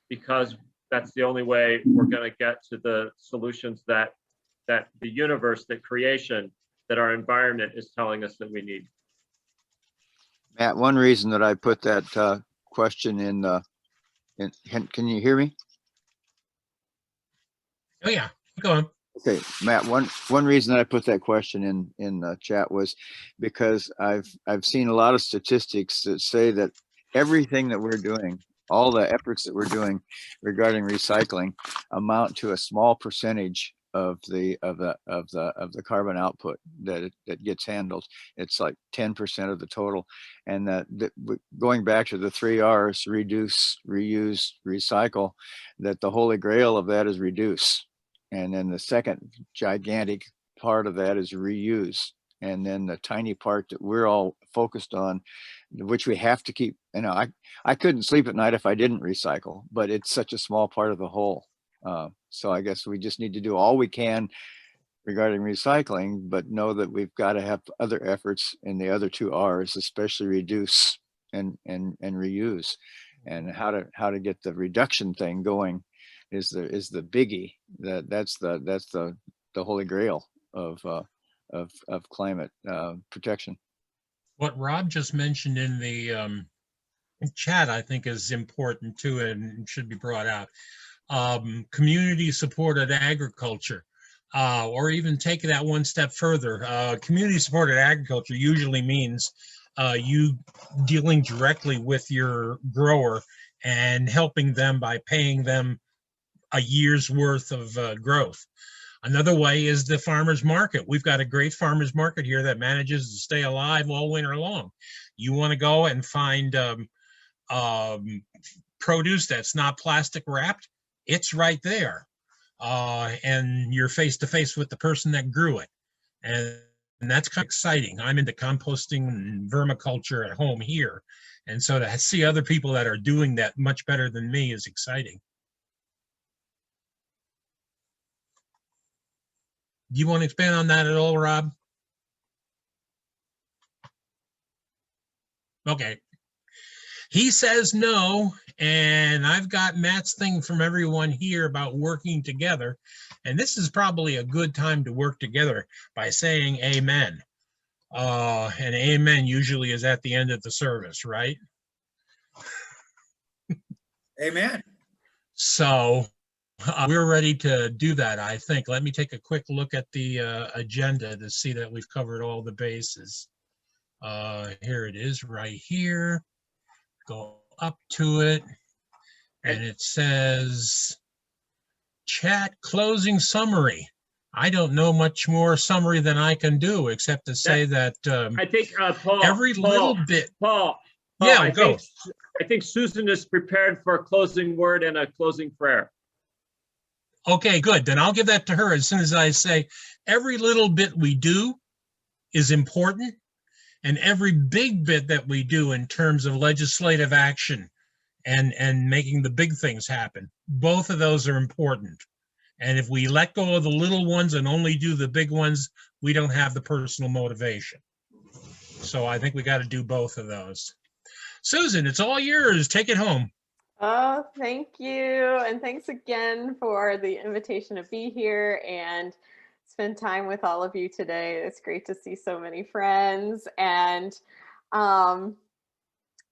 because that's the only way we're going to get to the solutions that the universe, that creation, that our environment is telling us that we need. Matt, one reason that I put that question in, can you hear me? Oh yeah, go on. Okay, Matt, one reason that I put that question in the chat was because I've seen a lot of statistics that say that everything that we're doing, all the efforts that we're doing regarding recycling, amount to a small percentage of the carbon output that gets handled. It's like 10% of the total. And that going back to the 3 R's, reduce, reuse, recycle, that the holy grail of that is reduce. And then the second gigantic part of that is reuse. And then the tiny part that we're all focused on, which we have to keep, you know, I couldn't sleep at night if I didn't recycle, but it's such a small part of the whole. So I guess we just need to do all we can regarding recycling, but know that we've got to have other efforts in the other 2 R's, especially reduce and reuse, and how to get the reduction thing going is the biggie. That's the holy grail of climate protection. What Rob just mentioned in the chat, I think, is important too, and should be brought out. Community supported agriculture, or even take that one step further. Community supported agriculture usually means you dealing directly with your grower and helping them by paying them a year's worth of growth. Another way is the farmer's market. We've got a great farmer's market here that manages to stay alive all winter long. You want to go and find produce that's not plastic wrapped, it's right there. And you're face to face with the person that grew it. And that's kind of exciting. I'm into composting and vermiculture at home here. And so to see other people that are doing that much better than me is exciting. Do you want to expand on that at all, Rob? Okay. He says no, and I've got Matt's thing from everyone here about working together, and this is probably a good time to work together by saying amen. And amen usually is at the end of the service, right? Amen. So we're ready to do that, I think. Let me take a quick look at the agenda to see that we've covered all the bases. Here it is right here. Go up to it, and it says chat closing summary. I don't know much more summary than I can do except to say that I think Paul, every little bit. Paul, yeah, go. I think Susan is prepared for a closing word and a closing prayer. Okay, good. Then I'll give that to her as soon as I say every little bit we do is important, and every big bit that we do in terms of legislative action and making the big things happen, both of those are important. And if we let go of the little ones and only do the big ones, we don't have the personal motivation. So I think we got to do both of those. Susan, it's all yours. Take it home. Oh, thank you. And thanks again for the invitation to be here and spend time with all of you today. It's great to see so many friends, and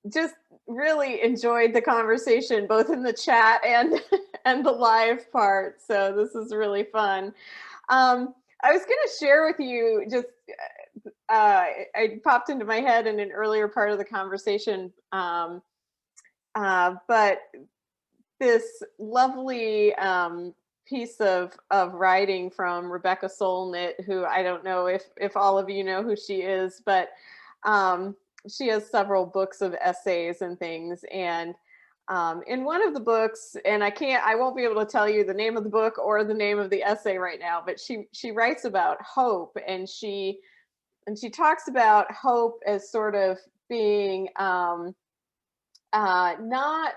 just really enjoyed the conversation, both in the chat and the live part. So this is really fun. I was going to share with you just, it popped into my head in an earlier part of the conversation, but this lovely piece of writing from Rebecca Solnit, who I don't know if all of you know who she is, but she has several books of essays and things. And in one of the books, and I won't be able to tell you the name of the book or the name of the essay right now, but she writes about hope, and she talks about hope as sort of being not,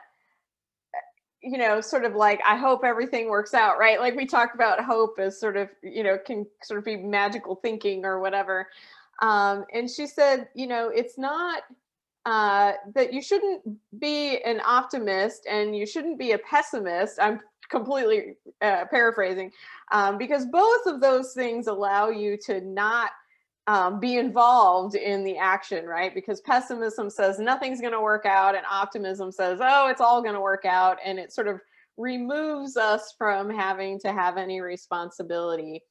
you know, sort of like, I hope everything works out, right? Like we talk about hope as sort of, you know, can sort of be magical thinking or whatever. And she said, you know, it's not that you shouldn't be an optimist and you shouldn't be a pessimist. I'm completely paraphrasing, because both of those things allow you to not be involved in the action, right? Because pessimism says nothing's going to work out, and optimism says, oh, it's all going to work out. And it sort of removes us from having to have any responsibility.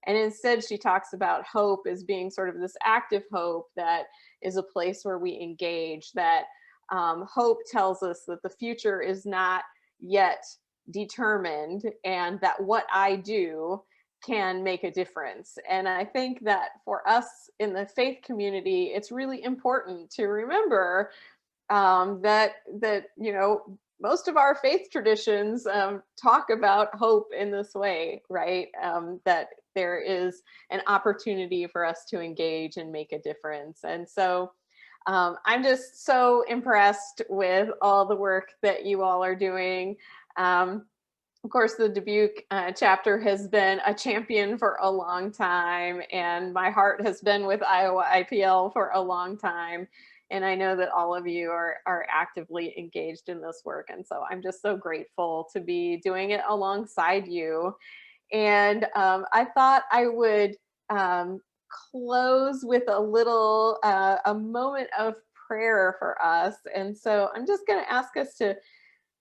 And instead, she talks about hope as being sort of this active hope that is a place where we engage, that hope tells us that the future is not yet determined, and that what I do can make a difference. And I think that for us in the faith community, it's really important to remember that you know, most of our faith traditions talk about hope in this way, right? That there is an opportunity for us to engage and make a difference. And so I'm just so impressed with all the work that you all are doing. Of course, the Dubuque chapter has been a champion for a long time, and my heart has been with Iowa IPL for a long time. And I know that all of you are actively engaged in this work. And so I'm just so grateful to be doing it alongside you. And I thought I would close with a moment of prayer for us. And so I'm just going to ask us to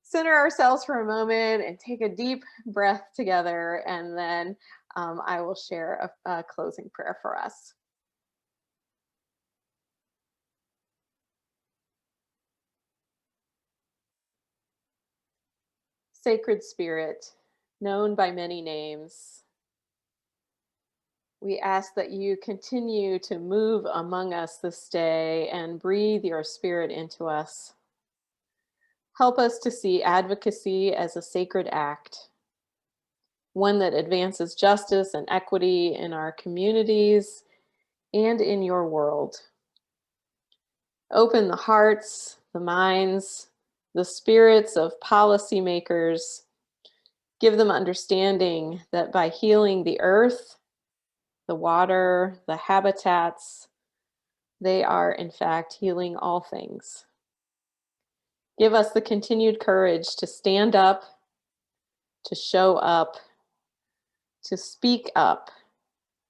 center ourselves for a moment and take a deep breath together. And then I will share a closing prayer for us. Sacred Spirit, known by many names, we ask that you continue to move among us this day and breathe your spirit into us. Help us to see advocacy as a sacred act, one that advances justice and equity in our communities and in your world. Open the hearts, the minds, the spirits of policymakers. Give them understanding that by healing the earth, the water, the habitats, they are in fact healing all things. Give us the continued courage to stand up, to show up, to speak up,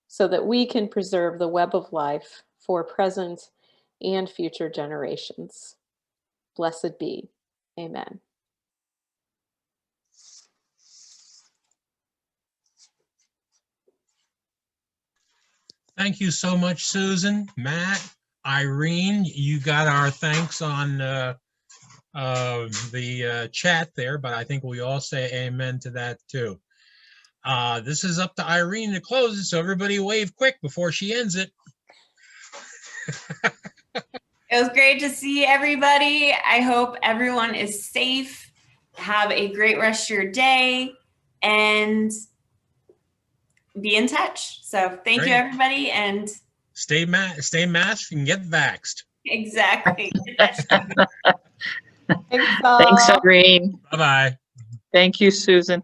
so that we can preserve the web of life for present and future generations. Blessed be. Amen. Thank you so much, Susan, Matt, Irene. You got our thanks on the chat there, but I think we all say amen to that too. This is up to Irene to close it, so everybody wave quick before she ends it. It was great to see everybody. I hope everyone is safe. Have a great rest of your day and be in touch. So thank you, everybody. And stay masked and get vaxxed. Exactly. Thanks, Thanks, Irene. Bye-bye. Thank you, Susan.